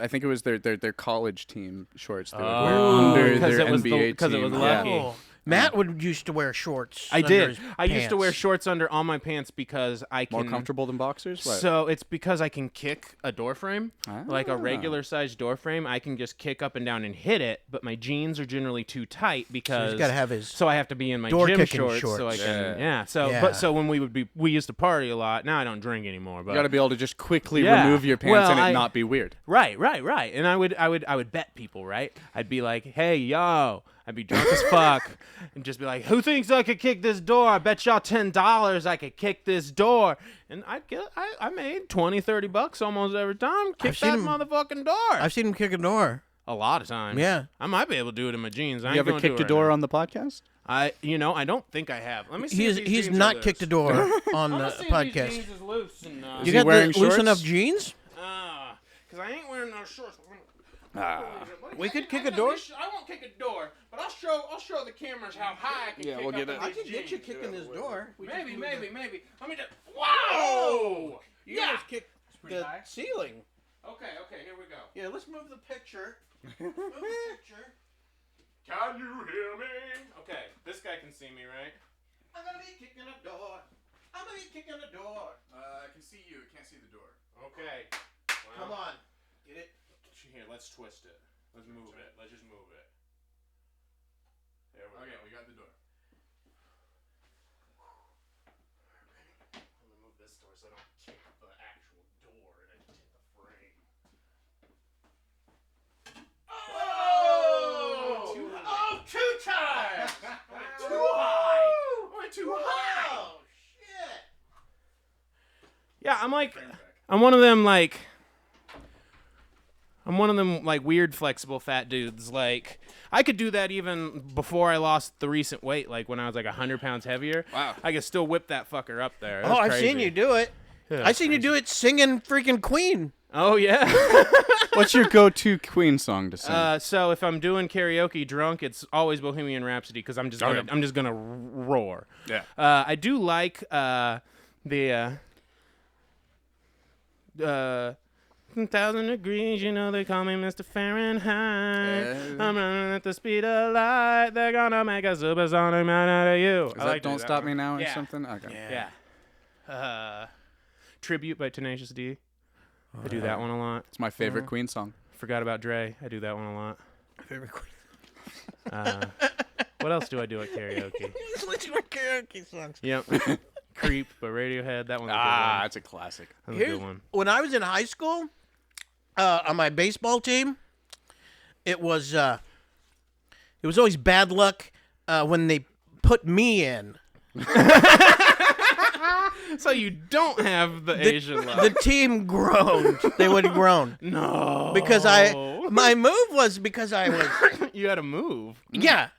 [SPEAKER 3] I think it was their college team shorts. They would wear
[SPEAKER 2] Oh,
[SPEAKER 3] under
[SPEAKER 2] because
[SPEAKER 3] their
[SPEAKER 2] it was
[SPEAKER 3] NBA team.
[SPEAKER 2] because it was
[SPEAKER 3] Yeah.
[SPEAKER 2] lucky.
[SPEAKER 1] Oh. Matt used to wear shorts.
[SPEAKER 2] I
[SPEAKER 1] under
[SPEAKER 2] did.
[SPEAKER 1] his
[SPEAKER 2] I used to wear
[SPEAKER 1] pants.
[SPEAKER 2] shorts under all my pants because I can.
[SPEAKER 3] More comfortable than boxers? What?
[SPEAKER 2] So it's because I can kick a door frame, like a
[SPEAKER 3] Ah.
[SPEAKER 2] regular sized door frame. I can just kick up and down and hit it, but my jeans are generally too tight because
[SPEAKER 1] gotta have his
[SPEAKER 2] So I have to be in my
[SPEAKER 1] door
[SPEAKER 2] gym
[SPEAKER 1] kicking
[SPEAKER 2] shorts, so I
[SPEAKER 1] shorts.
[SPEAKER 2] can.
[SPEAKER 3] Yeah.
[SPEAKER 2] Yeah. So
[SPEAKER 1] Yeah.
[SPEAKER 2] but so when we used to party a lot. Now I don't drink anymore. But
[SPEAKER 3] You got to be able to just quickly
[SPEAKER 2] Yeah.
[SPEAKER 3] remove your pants
[SPEAKER 2] Well,
[SPEAKER 3] and it
[SPEAKER 2] I-
[SPEAKER 3] not be weird.
[SPEAKER 2] Right. And I would bet people, right? I'd be like, hey, yo. I'd be drunk as fuck and just be like, who thinks I could kick this door? I bet y'all $10 I could kick this door. And I made $20-$30 almost every time. Kick
[SPEAKER 1] seen
[SPEAKER 2] that
[SPEAKER 1] him-
[SPEAKER 2] motherfucking door.
[SPEAKER 1] I've seen him kick a door.
[SPEAKER 2] A lot of times.
[SPEAKER 1] Yeah.
[SPEAKER 2] I might be able to do it in my jeans. I ain't
[SPEAKER 3] You ever
[SPEAKER 2] gonna do
[SPEAKER 3] kicked
[SPEAKER 2] it
[SPEAKER 3] a
[SPEAKER 2] right
[SPEAKER 3] door
[SPEAKER 2] now.
[SPEAKER 3] on the podcast?
[SPEAKER 2] I don't think I have. Let me see. if these
[SPEAKER 1] He's
[SPEAKER 2] jeans are
[SPEAKER 1] not
[SPEAKER 2] loose.
[SPEAKER 1] kicked a door on
[SPEAKER 2] I'm
[SPEAKER 1] the
[SPEAKER 2] gonna see if
[SPEAKER 1] podcast.
[SPEAKER 2] These jeans is loose and,
[SPEAKER 1] You
[SPEAKER 3] Is he
[SPEAKER 1] got
[SPEAKER 3] wearing
[SPEAKER 1] the loose
[SPEAKER 3] shorts?
[SPEAKER 1] enough jeans?
[SPEAKER 2] because I ain't wearing no shorts.
[SPEAKER 1] We could kick a
[SPEAKER 2] I
[SPEAKER 1] door.
[SPEAKER 2] won't kick a door, but I'll show the cameras how high I can
[SPEAKER 3] Yeah,
[SPEAKER 2] kick
[SPEAKER 3] we'll
[SPEAKER 2] up
[SPEAKER 3] get
[SPEAKER 2] in
[SPEAKER 3] it.
[SPEAKER 1] I
[SPEAKER 2] these
[SPEAKER 1] could get you
[SPEAKER 2] jeans.
[SPEAKER 1] kicking this door.
[SPEAKER 2] Maybe. Let me just. Wow!
[SPEAKER 1] You
[SPEAKER 2] Yeah.
[SPEAKER 1] almost kicked the
[SPEAKER 2] high.
[SPEAKER 1] ceiling.
[SPEAKER 2] Okay, here we go.
[SPEAKER 1] Yeah, let's move the picture. Move the picture.
[SPEAKER 2] Can you hear me? Okay, this guy can see me, right?
[SPEAKER 1] I'm gonna be kicking a door. I'm gonna be kicking a door.
[SPEAKER 3] I can see you. I can't see the door.
[SPEAKER 2] Okay.
[SPEAKER 1] Come on. Get it?
[SPEAKER 2] Here, let's twist it. Let's move it. Let's just move it. There we go.
[SPEAKER 3] we got the door.
[SPEAKER 2] Let me move this door so I don't kick the actual door and I just hit the frame.
[SPEAKER 1] Oh!
[SPEAKER 2] Too high.
[SPEAKER 1] Oh, 2 times!
[SPEAKER 2] Too high. Went too high.
[SPEAKER 1] Oh, shit.
[SPEAKER 2] Yeah, I'm one of them weird flexible fat dudes. Like I could do that even before I lost the recent weight. Like when I was like 100 pounds heavier.
[SPEAKER 3] Wow.
[SPEAKER 2] I could still whip that fucker up there.
[SPEAKER 1] Oh, I've seen you do it. I've seen you do it singing freaking Queen.
[SPEAKER 2] Oh yeah.
[SPEAKER 3] What's your go-to Queen song to sing?
[SPEAKER 2] So if I'm doing karaoke drunk, it's always Bohemian Rhapsody because I'm just gonna roar.
[SPEAKER 3] Yeah.
[SPEAKER 2] I do like the 1,000 degrees, you know they call me Mr. Fahrenheit.
[SPEAKER 3] Yeah.
[SPEAKER 2] I'm running at the speed of light. They're gonna make a supersonic man out of you.
[SPEAKER 3] Is that Don't Stop Me Now or
[SPEAKER 2] Yeah.
[SPEAKER 3] something? Okay.
[SPEAKER 2] Yeah. Tribute by Tenacious D. I do that one a lot.
[SPEAKER 3] It's my favorite Queen song.
[SPEAKER 2] Forgot about Dre. I do that one a lot.
[SPEAKER 1] Favorite Queen.
[SPEAKER 2] What else do I do at karaoke?
[SPEAKER 1] Just listen to karaoke songs.
[SPEAKER 2] Yep. Creep by Radiohead. That one's a good
[SPEAKER 3] Ah,
[SPEAKER 2] one.
[SPEAKER 3] that's a classic.
[SPEAKER 2] That's a good one.
[SPEAKER 1] When I was in high school, on my baseball team, it was always bad luck when they put me in.
[SPEAKER 2] So you don't have the Asian love.
[SPEAKER 1] The team groaned. They would groan.
[SPEAKER 2] No.
[SPEAKER 1] Because my move was because I was,
[SPEAKER 2] You had to move.
[SPEAKER 1] yeah.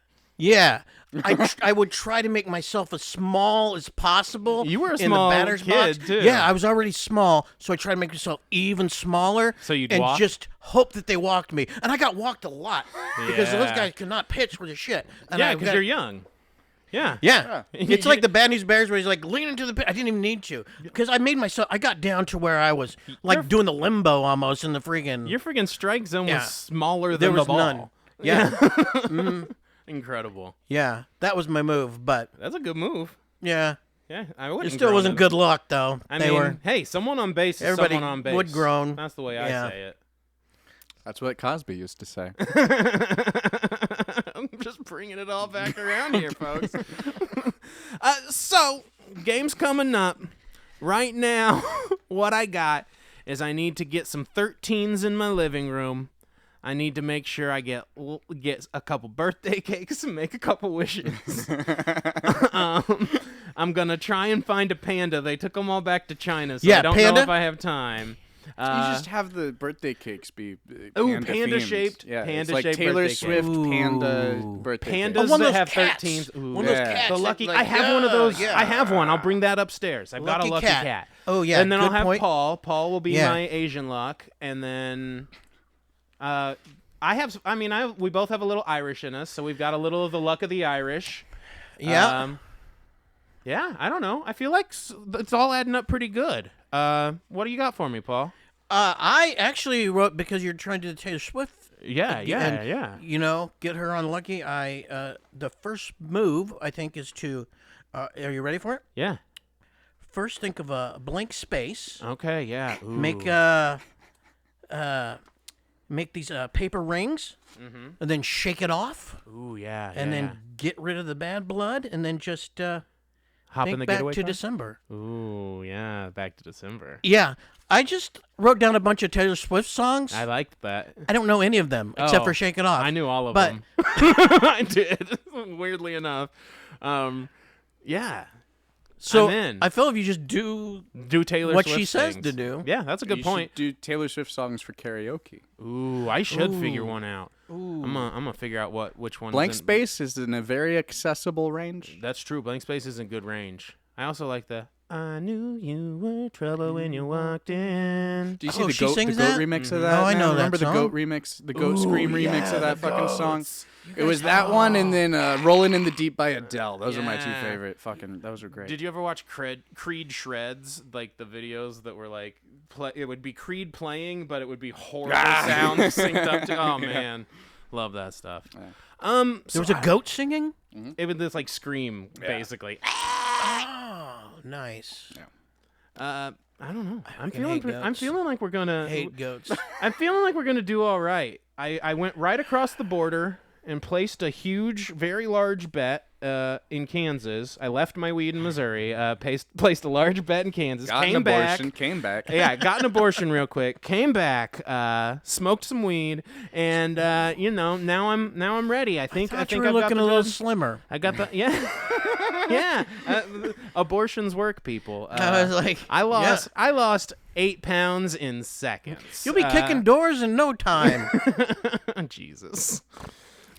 [SPEAKER 1] I would try to make myself as small as possible.
[SPEAKER 2] You were a
[SPEAKER 1] in
[SPEAKER 2] small
[SPEAKER 1] the batter's
[SPEAKER 2] kid,
[SPEAKER 1] box.
[SPEAKER 2] too.
[SPEAKER 1] Yeah, I was already small, so I tried to make myself even smaller.
[SPEAKER 2] So you'd
[SPEAKER 1] and
[SPEAKER 2] walk?
[SPEAKER 1] just hope that they walked me, and I got walked a lot because those
[SPEAKER 2] Yeah.
[SPEAKER 1] guys could not pitch with a shit. And
[SPEAKER 2] Yeah,
[SPEAKER 1] I
[SPEAKER 2] because
[SPEAKER 1] got-
[SPEAKER 2] you're young. Yeah.
[SPEAKER 1] Yeah, it's like the Bad News Bears where he's like lean into the pit. I didn't even need to because I made myself. I got down to where I was like doing the limbo almost in the freaking.
[SPEAKER 2] Your freaking strike zone
[SPEAKER 1] Yeah.
[SPEAKER 2] was smaller
[SPEAKER 1] There
[SPEAKER 2] than
[SPEAKER 1] was
[SPEAKER 2] the ball.
[SPEAKER 1] none. Yeah,
[SPEAKER 2] Incredible.
[SPEAKER 1] yeah, that was my move. But
[SPEAKER 2] That's a good move.
[SPEAKER 1] yeah,
[SPEAKER 2] Yeah, I would.
[SPEAKER 1] it still wasn't good luck though.
[SPEAKER 2] I
[SPEAKER 1] they
[SPEAKER 2] mean,
[SPEAKER 1] were.
[SPEAKER 2] hey, someone on base is
[SPEAKER 1] Everybody
[SPEAKER 2] someone on base.
[SPEAKER 1] would groan.
[SPEAKER 2] That's the way
[SPEAKER 1] Yeah.
[SPEAKER 2] I say it.
[SPEAKER 3] That's what Cosby used to say.
[SPEAKER 2] I'm just bringing it all back around here, folks. So, game's coming up. Right now, what I got is I need to get some 13s in my living room. I need to make sure I get a couple birthday cakes and make a couple wishes. I'm going to try and find a panda. They took them all back to China, so
[SPEAKER 1] Yeah,
[SPEAKER 2] I don't
[SPEAKER 1] panda?
[SPEAKER 2] know if I have time.
[SPEAKER 3] you just have the birthday cakes be
[SPEAKER 2] Ooh,
[SPEAKER 3] panda
[SPEAKER 2] panda-shaped-
[SPEAKER 3] themed. Yeah, it's
[SPEAKER 2] panda-shaped
[SPEAKER 3] like Taylor
[SPEAKER 2] birthday
[SPEAKER 3] Swift
[SPEAKER 1] cake.
[SPEAKER 3] panda
[SPEAKER 1] Ooh.
[SPEAKER 3] birthday
[SPEAKER 2] Pandas
[SPEAKER 3] cake.
[SPEAKER 1] one of
[SPEAKER 2] that
[SPEAKER 1] those
[SPEAKER 2] have
[SPEAKER 1] cats.
[SPEAKER 2] 13s. Ooh.
[SPEAKER 1] One of those
[SPEAKER 3] Yeah.
[SPEAKER 1] cats.
[SPEAKER 2] The
[SPEAKER 1] that,
[SPEAKER 2] lucky.
[SPEAKER 1] like,
[SPEAKER 2] I have one of those.
[SPEAKER 1] yeah.
[SPEAKER 2] I have one. I'll bring that upstairs. I've got a lucky cat.
[SPEAKER 1] Oh yeah,
[SPEAKER 2] And then I'll
[SPEAKER 1] good
[SPEAKER 2] have
[SPEAKER 1] point.
[SPEAKER 2] Paul. Paul will be
[SPEAKER 1] Yeah.
[SPEAKER 2] my Asian luck, and then we both have a little Irish in us, so we've got a little of the luck of the Irish.
[SPEAKER 1] Yeah.
[SPEAKER 2] Yeah, I don't know. I feel like it's all adding up pretty good. What do you got for me, Paul?
[SPEAKER 1] I actually wrote, because you're trying to do the Taylor Swift.
[SPEAKER 2] Yeah.
[SPEAKER 1] You know, get her unlucky. The first move, I think, is to. Are you ready for it?
[SPEAKER 2] Yeah.
[SPEAKER 1] First, think of a blank space.
[SPEAKER 2] Okay. Yeah. Ooh.
[SPEAKER 1] Make these paper rings, and then shake it off.
[SPEAKER 2] Ooh, yeah.
[SPEAKER 1] And then get rid of the bad blood, and then just
[SPEAKER 2] hop in
[SPEAKER 1] think
[SPEAKER 2] the
[SPEAKER 1] back
[SPEAKER 2] getaway
[SPEAKER 1] to
[SPEAKER 2] car?
[SPEAKER 1] December.
[SPEAKER 2] Ooh, yeah. Back to December.
[SPEAKER 1] Yeah, I just wrote down a bunch of Taylor Swift songs.
[SPEAKER 2] I liked that.
[SPEAKER 1] I don't know any of them except for "Shake It Off."
[SPEAKER 2] I knew all of
[SPEAKER 1] but,
[SPEAKER 2] them. I did. Weirdly enough. Yeah.
[SPEAKER 1] So
[SPEAKER 2] I'm in.
[SPEAKER 1] I feel if you just do
[SPEAKER 2] Taylor
[SPEAKER 1] what
[SPEAKER 2] Swift
[SPEAKER 1] she says
[SPEAKER 2] things.
[SPEAKER 1] to do.
[SPEAKER 2] Yeah, that's a good
[SPEAKER 3] You
[SPEAKER 2] point.
[SPEAKER 3] should do Taylor Swift songs for karaoke.
[SPEAKER 2] Ooh, I should figure one out. I'm gonna figure out which one.
[SPEAKER 3] Blank
[SPEAKER 2] is
[SPEAKER 3] space is in a very accessible range.
[SPEAKER 2] That's true. Blank space is in good range. I also like the I knew you were trouble when you walked in.
[SPEAKER 3] Do you see
[SPEAKER 1] she
[SPEAKER 3] the
[SPEAKER 1] sings
[SPEAKER 3] goat
[SPEAKER 1] that?
[SPEAKER 3] remix of that?
[SPEAKER 1] Oh, I know
[SPEAKER 3] man?
[SPEAKER 1] that
[SPEAKER 3] Remember
[SPEAKER 1] song.
[SPEAKER 3] the goat remix, the goat scream remix of that fucking song?
[SPEAKER 1] You
[SPEAKER 3] It was
[SPEAKER 1] guys-
[SPEAKER 3] that one, and then "Rolling in the Deep" by Adele. Those are my two favorite. Fucking, those are great.
[SPEAKER 2] Did you ever watch Creed Shreds? Like the videos that were like, it would be Creed playing, but it would be horrible sounds synced up to. Oh man, love that stuff.
[SPEAKER 3] Yeah.
[SPEAKER 1] There was a goat singing.
[SPEAKER 2] It was this like scream basically.
[SPEAKER 1] Oh, nice.
[SPEAKER 2] I don't know. I'm
[SPEAKER 1] fucking hate
[SPEAKER 2] feeling. I'm
[SPEAKER 1] goats.
[SPEAKER 2] feeling like we're gonna.
[SPEAKER 1] Hate goats.
[SPEAKER 2] I'm feeling like we're gonna do all right. I went right across the border and placed a huge, very large bet in Kansas. I left my weed in Missouri. Placed a large bet in Kansas.
[SPEAKER 3] Got
[SPEAKER 2] came
[SPEAKER 3] an abortion,
[SPEAKER 2] back.
[SPEAKER 3] came back.
[SPEAKER 2] Yeah, got an abortion real quick. Came back. Smoked some weed, and now I'm ready. I think
[SPEAKER 1] I
[SPEAKER 2] I think
[SPEAKER 1] you were
[SPEAKER 2] I've
[SPEAKER 1] looking
[SPEAKER 2] got
[SPEAKER 1] a
[SPEAKER 2] the
[SPEAKER 1] little
[SPEAKER 2] good-
[SPEAKER 1] slimmer.
[SPEAKER 2] I got the yeah. Abortions work, people.
[SPEAKER 1] I was like,
[SPEAKER 2] I lost 8 pounds in seconds.
[SPEAKER 1] You'll be kicking doors in no time.
[SPEAKER 2] Jesus.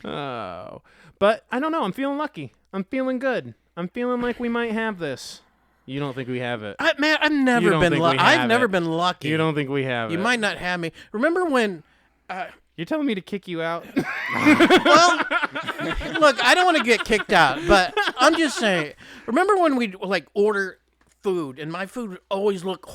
[SPEAKER 2] Oh. But I don't know. I'm feeling lucky. I'm feeling good. I'm feeling like we might have this. You don't think we have it?
[SPEAKER 1] Man, I've
[SPEAKER 2] You
[SPEAKER 1] never
[SPEAKER 2] don't
[SPEAKER 1] been
[SPEAKER 2] think
[SPEAKER 1] lucky.
[SPEAKER 2] we have
[SPEAKER 1] I've never
[SPEAKER 2] it.
[SPEAKER 1] been lucky.
[SPEAKER 2] You don't think we have
[SPEAKER 1] You
[SPEAKER 2] it?
[SPEAKER 1] might not have me. Remember when?
[SPEAKER 2] You're telling me to kick you out?
[SPEAKER 1] Well, look, I don't want to get kicked out, but I'm just saying. Remember when we like order food, and my food would always look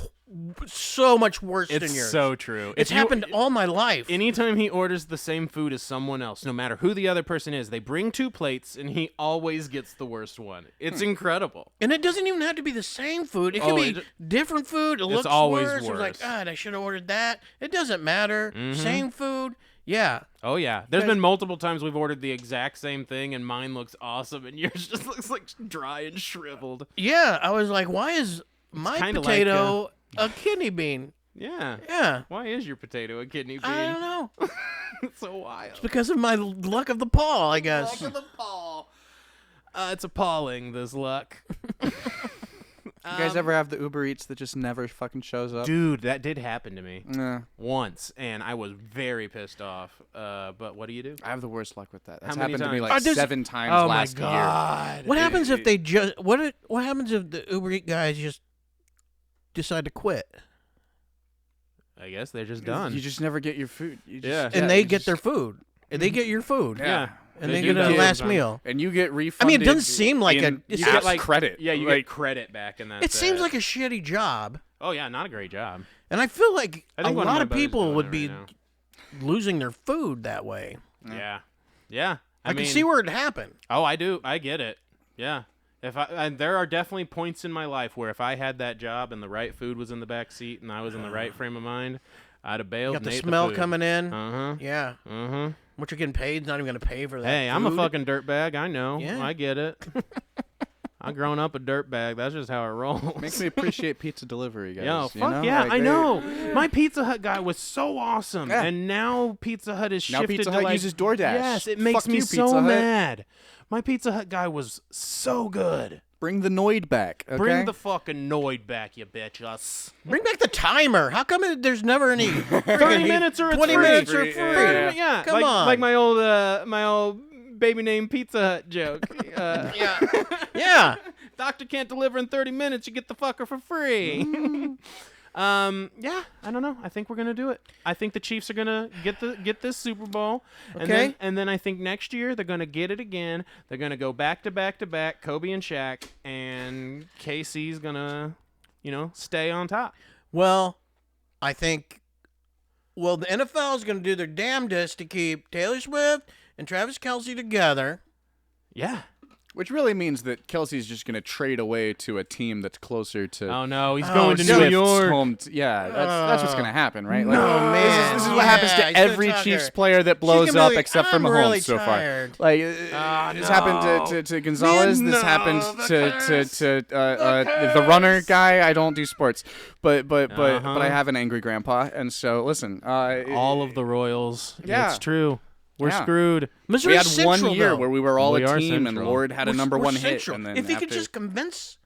[SPEAKER 1] so much worse than
[SPEAKER 2] It's
[SPEAKER 1] yours.
[SPEAKER 2] so true.
[SPEAKER 1] It's happened all my life.
[SPEAKER 2] Anytime he orders the same food as someone else, no matter who the other person is, they bring 2 plates, and he always gets the worst one. It's incredible.
[SPEAKER 1] And it doesn't even have to be the same food. It could be different food. It looks
[SPEAKER 2] always
[SPEAKER 1] worse. It's like,
[SPEAKER 2] worse.
[SPEAKER 1] God, I should have ordered that. It doesn't matter. Same food. Yeah.
[SPEAKER 2] Oh, yeah. There's been multiple times we've ordered the exact same thing, and mine looks awesome, and yours just looks like dry and shriveled.
[SPEAKER 1] Yeah. I was like, why is my
[SPEAKER 2] kinda
[SPEAKER 1] potato a kidney bean?
[SPEAKER 2] Yeah.
[SPEAKER 1] Yeah.
[SPEAKER 2] Why is your potato a kidney bean?
[SPEAKER 1] I don't know.
[SPEAKER 2] It's so wild.
[SPEAKER 1] Because of my luck of the paw, I guess.
[SPEAKER 2] Luck of the ball. It's appalling, this luck.
[SPEAKER 3] You guys ever have the Uber Eats that just never fucking shows up?
[SPEAKER 2] Dude, that did happen to me
[SPEAKER 3] Nah.
[SPEAKER 2] once, and I was very pissed off. But what do you do?
[SPEAKER 3] I have the worst luck with that. That's
[SPEAKER 2] How many
[SPEAKER 3] happened to me
[SPEAKER 2] times?
[SPEAKER 3] like
[SPEAKER 1] there's-
[SPEAKER 3] 7 times
[SPEAKER 2] Oh,
[SPEAKER 3] last
[SPEAKER 2] my
[SPEAKER 3] year.
[SPEAKER 2] God.
[SPEAKER 1] What happens if they just what happens if the Uber Eats guys just decide to quit
[SPEAKER 2] I guess they're just done.
[SPEAKER 3] You just never get your food. You just,
[SPEAKER 2] Yeah.
[SPEAKER 1] and they
[SPEAKER 3] you
[SPEAKER 1] get
[SPEAKER 3] just-
[SPEAKER 1] their food? And they get your food.
[SPEAKER 2] yeah.
[SPEAKER 1] And they
[SPEAKER 2] do
[SPEAKER 1] get a
[SPEAKER 2] that
[SPEAKER 1] last
[SPEAKER 2] sometimes.
[SPEAKER 1] meal.
[SPEAKER 3] And you get
[SPEAKER 1] I
[SPEAKER 3] refunded.
[SPEAKER 1] mean, it doesn't seem like
[SPEAKER 3] in
[SPEAKER 1] it
[SPEAKER 3] you
[SPEAKER 1] seems
[SPEAKER 3] get
[SPEAKER 2] like
[SPEAKER 3] credit.
[SPEAKER 2] Yeah, you
[SPEAKER 3] like,
[SPEAKER 2] get credit back, and that's
[SPEAKER 1] It seems like a shitty job.
[SPEAKER 2] Oh yeah, not a great job.
[SPEAKER 1] And I feel like
[SPEAKER 2] I
[SPEAKER 1] a
[SPEAKER 2] think one of
[SPEAKER 1] lot
[SPEAKER 2] my
[SPEAKER 1] of
[SPEAKER 2] buddies
[SPEAKER 1] people
[SPEAKER 2] doing
[SPEAKER 1] would
[SPEAKER 2] it
[SPEAKER 1] be
[SPEAKER 2] right
[SPEAKER 1] losing their food that way.
[SPEAKER 2] Yeah, yeah.
[SPEAKER 1] I
[SPEAKER 2] mean,
[SPEAKER 1] can see where it happened.
[SPEAKER 2] Oh, I do. I get it. Yeah. If there are definitely points in my life where if I had that job and the right food was in the back seat and I was in the right frame of mind, I'd have bailed.
[SPEAKER 1] You got the
[SPEAKER 2] and ate
[SPEAKER 1] smell
[SPEAKER 2] food.
[SPEAKER 1] coming in.
[SPEAKER 2] Uh-huh.
[SPEAKER 1] Yeah. What you're getting paid is not even going to pay for that.
[SPEAKER 2] Hey, I'm a
[SPEAKER 1] food.
[SPEAKER 2] fucking dirtbag. I know.
[SPEAKER 1] Yeah.
[SPEAKER 2] I get it. I've grown up a dirtbag. That's just how it rolls.
[SPEAKER 3] makes me appreciate pizza delivery, guys.
[SPEAKER 2] Yo,
[SPEAKER 3] you
[SPEAKER 2] fuck
[SPEAKER 3] know?
[SPEAKER 2] yeah,
[SPEAKER 3] Like,
[SPEAKER 2] I
[SPEAKER 3] they-
[SPEAKER 2] know. My Pizza Hut guy was so awesome,
[SPEAKER 3] Yeah.
[SPEAKER 2] and now Pizza Hut is
[SPEAKER 3] Now
[SPEAKER 2] shifted
[SPEAKER 3] Pizza
[SPEAKER 2] to
[SPEAKER 3] Hut
[SPEAKER 2] like,
[SPEAKER 3] uses DoorDash.
[SPEAKER 2] Yes, it makes
[SPEAKER 3] Fuck
[SPEAKER 2] me
[SPEAKER 3] you,
[SPEAKER 2] so
[SPEAKER 3] Pizza Hut.
[SPEAKER 2] mad. My Pizza Hut guy was so good.
[SPEAKER 3] Bring the Noid back. Okay?
[SPEAKER 2] Bring the fucking Noid back, you bitches.
[SPEAKER 1] Bring back the timer. How come there's never any
[SPEAKER 2] 30 minutes or it's
[SPEAKER 1] 20
[SPEAKER 2] free.
[SPEAKER 1] minutes or free?
[SPEAKER 3] Yeah.
[SPEAKER 2] Yeah,
[SPEAKER 1] Come
[SPEAKER 2] like,
[SPEAKER 1] on.
[SPEAKER 2] like my old baby named Pizza Hut joke.
[SPEAKER 1] Yeah. Yeah.
[SPEAKER 2] Doctor can't deliver in 30 minutes. You get the fucker for free. Yeah, I don't know. I think we're gonna do it. I think the Chiefs are gonna get this Super Bowl,
[SPEAKER 1] Okay.
[SPEAKER 2] and then I think next year they're gonna get it again. They're gonna go back to back to back, Kobe and Shaq, and KC's gonna, stay on top.
[SPEAKER 1] Well, I think. Well, the NFL is going to do their damnedest to keep Taylor Swift and Travis Kelce together.
[SPEAKER 2] Yeah.
[SPEAKER 3] Which really means that Kelsey's just going to trade away to a team that's closer to.
[SPEAKER 2] Oh no, he's going to New
[SPEAKER 3] Swift's
[SPEAKER 2] York.
[SPEAKER 3] home that's what's going to happen, right? Like,
[SPEAKER 1] No, man.
[SPEAKER 3] This is what happens
[SPEAKER 1] Yeah,
[SPEAKER 3] to
[SPEAKER 1] he's gonna
[SPEAKER 3] every
[SPEAKER 1] talk
[SPEAKER 3] Chiefs
[SPEAKER 1] her.
[SPEAKER 3] player that blows
[SPEAKER 1] gonna
[SPEAKER 3] up
[SPEAKER 1] be like,
[SPEAKER 3] except for
[SPEAKER 1] "I'm
[SPEAKER 3] Mahomes
[SPEAKER 1] really
[SPEAKER 3] so far.
[SPEAKER 1] tired."
[SPEAKER 3] Like
[SPEAKER 2] no.
[SPEAKER 3] this happened to Gonzalez.
[SPEAKER 1] Man,
[SPEAKER 3] This
[SPEAKER 1] no,
[SPEAKER 3] happened
[SPEAKER 1] the
[SPEAKER 3] to the runner guy. I don't do sports, but
[SPEAKER 2] Uh-huh.
[SPEAKER 3] I have an angry grandpa, and so listen.
[SPEAKER 2] All of the Royals.
[SPEAKER 3] Yeah.
[SPEAKER 2] It's true. We're
[SPEAKER 3] Yeah.
[SPEAKER 2] screwed.
[SPEAKER 1] Missouri
[SPEAKER 3] We had
[SPEAKER 1] Central,
[SPEAKER 3] one year
[SPEAKER 1] though.
[SPEAKER 3] where we were all
[SPEAKER 2] We
[SPEAKER 3] a
[SPEAKER 2] are
[SPEAKER 3] team, and
[SPEAKER 2] Central.
[SPEAKER 3] Lord had a number
[SPEAKER 1] We're
[SPEAKER 3] one hit.
[SPEAKER 1] Central.
[SPEAKER 3] And then
[SPEAKER 1] if he could
[SPEAKER 3] after-
[SPEAKER 1] just convince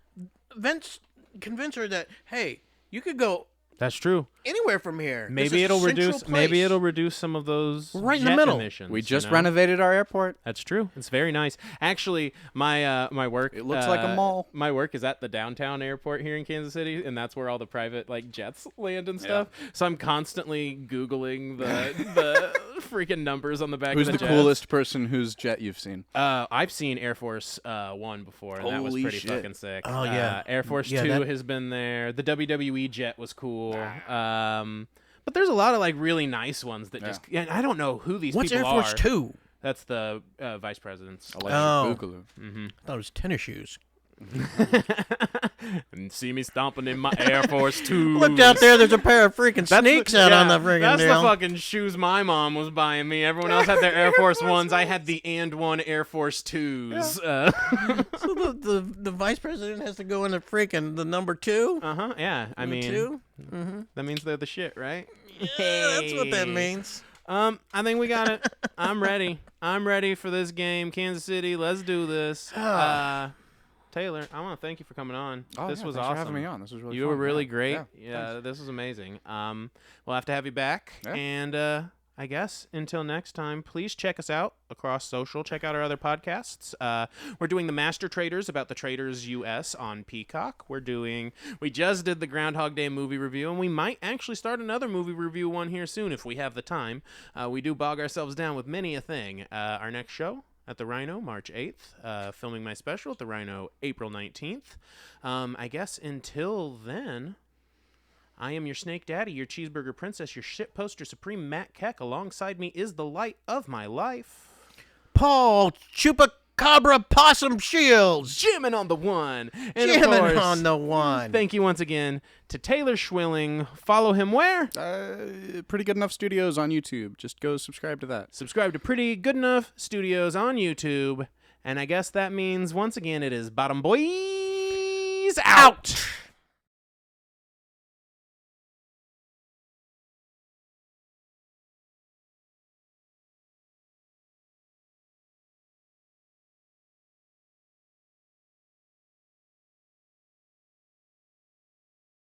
[SPEAKER 1] her that, hey, you could go
[SPEAKER 2] That's true.
[SPEAKER 1] anywhere from here. This
[SPEAKER 2] Maybe
[SPEAKER 1] is
[SPEAKER 2] it'll
[SPEAKER 1] a central
[SPEAKER 2] reduce.
[SPEAKER 1] place.
[SPEAKER 2] Maybe it'll reduce some of those
[SPEAKER 1] Right in the
[SPEAKER 2] jet
[SPEAKER 1] middle.
[SPEAKER 2] emissions.
[SPEAKER 3] we just
[SPEAKER 2] you know?
[SPEAKER 3] renovated our airport.
[SPEAKER 2] That's true. It's very nice. Actually, my work.
[SPEAKER 3] It looks like a mall.
[SPEAKER 2] My work is at the downtown airport here in Kansas City, and that's where all the private jets land and stuff. So I'm constantly Googling the freaking numbers on the back
[SPEAKER 3] Who's
[SPEAKER 2] of
[SPEAKER 3] the
[SPEAKER 2] the jets.
[SPEAKER 3] coolest person whose jet you've seen?
[SPEAKER 2] I've seen Air Force One before, and that was
[SPEAKER 3] Holy
[SPEAKER 2] pretty
[SPEAKER 3] shit.
[SPEAKER 2] fucking sick.
[SPEAKER 1] Oh, yeah.
[SPEAKER 2] Air Force
[SPEAKER 1] Yeah,
[SPEAKER 2] Two
[SPEAKER 1] that-
[SPEAKER 2] has been there. The WWE jet was cool. But there's a lot of really nice ones that just. And I don't know who these
[SPEAKER 1] What's
[SPEAKER 2] people
[SPEAKER 1] Air Force
[SPEAKER 2] are.
[SPEAKER 1] 2?
[SPEAKER 2] That's the vice presidents.
[SPEAKER 3] Electric
[SPEAKER 1] Oh.
[SPEAKER 3] Boogaloo.
[SPEAKER 1] I thought it was tennis shoes.
[SPEAKER 2] And see me stomping in my Air Force 2.
[SPEAKER 1] Looked out there. There's a pair of freaking sneaks out on the freaking
[SPEAKER 2] That's
[SPEAKER 1] deal.
[SPEAKER 2] the fucking shoes my mom was buying me. Everyone else had their Air Force Ones. I had the and one Air Force 2s.
[SPEAKER 1] So the vice president has to go in the number 2?
[SPEAKER 2] Uh-huh, yeah. I mean,
[SPEAKER 1] 2?
[SPEAKER 2] that means they're the shit, right?
[SPEAKER 1] Yeah, that's what that means.
[SPEAKER 2] I think we got it. I'm ready. I'm ready for this game. Kansas City, let's do this. Taylor, I want to thank you for coming on.
[SPEAKER 3] Oh,
[SPEAKER 2] This
[SPEAKER 3] yeah,
[SPEAKER 2] was
[SPEAKER 3] thanks
[SPEAKER 2] awesome.
[SPEAKER 3] for having me on. This was really
[SPEAKER 2] You
[SPEAKER 3] fun.
[SPEAKER 2] were really
[SPEAKER 3] Yeah.
[SPEAKER 2] great.
[SPEAKER 3] Yeah,
[SPEAKER 2] Yeah,
[SPEAKER 3] thanks.
[SPEAKER 2] this was amazing. We'll have to have you back.
[SPEAKER 3] Yeah.
[SPEAKER 2] And I guess until next time, please check us out across social. Check out our other podcasts. We're doing the Master Traders about the Traders US on Peacock. We just did the Groundhog Day movie review, and we might actually start another movie review one here soon if we have the time. We do bog ourselves down with many a thing. Our next show at the Rhino, March 8th. Filming my special at the Rhino, April 19th. I guess until then, I am your Snake Daddy, your Cheeseburger Princess, your Shitposter Supreme, Matt Keck. Alongside me is the light of my life,
[SPEAKER 1] Paul Chupacabra Possum Shields.
[SPEAKER 2] Jamming on the one. And
[SPEAKER 1] Jamming
[SPEAKER 2] of course,
[SPEAKER 1] on the one.
[SPEAKER 2] thank you once again to Taylor Schwilling. Follow him where?
[SPEAKER 3] Pretty Good Enough Studios on YouTube. Just go subscribe to that.
[SPEAKER 2] Subscribe to Pretty Good Enough Studios on YouTube. And I guess that means, once again, it is Bottom Boys out.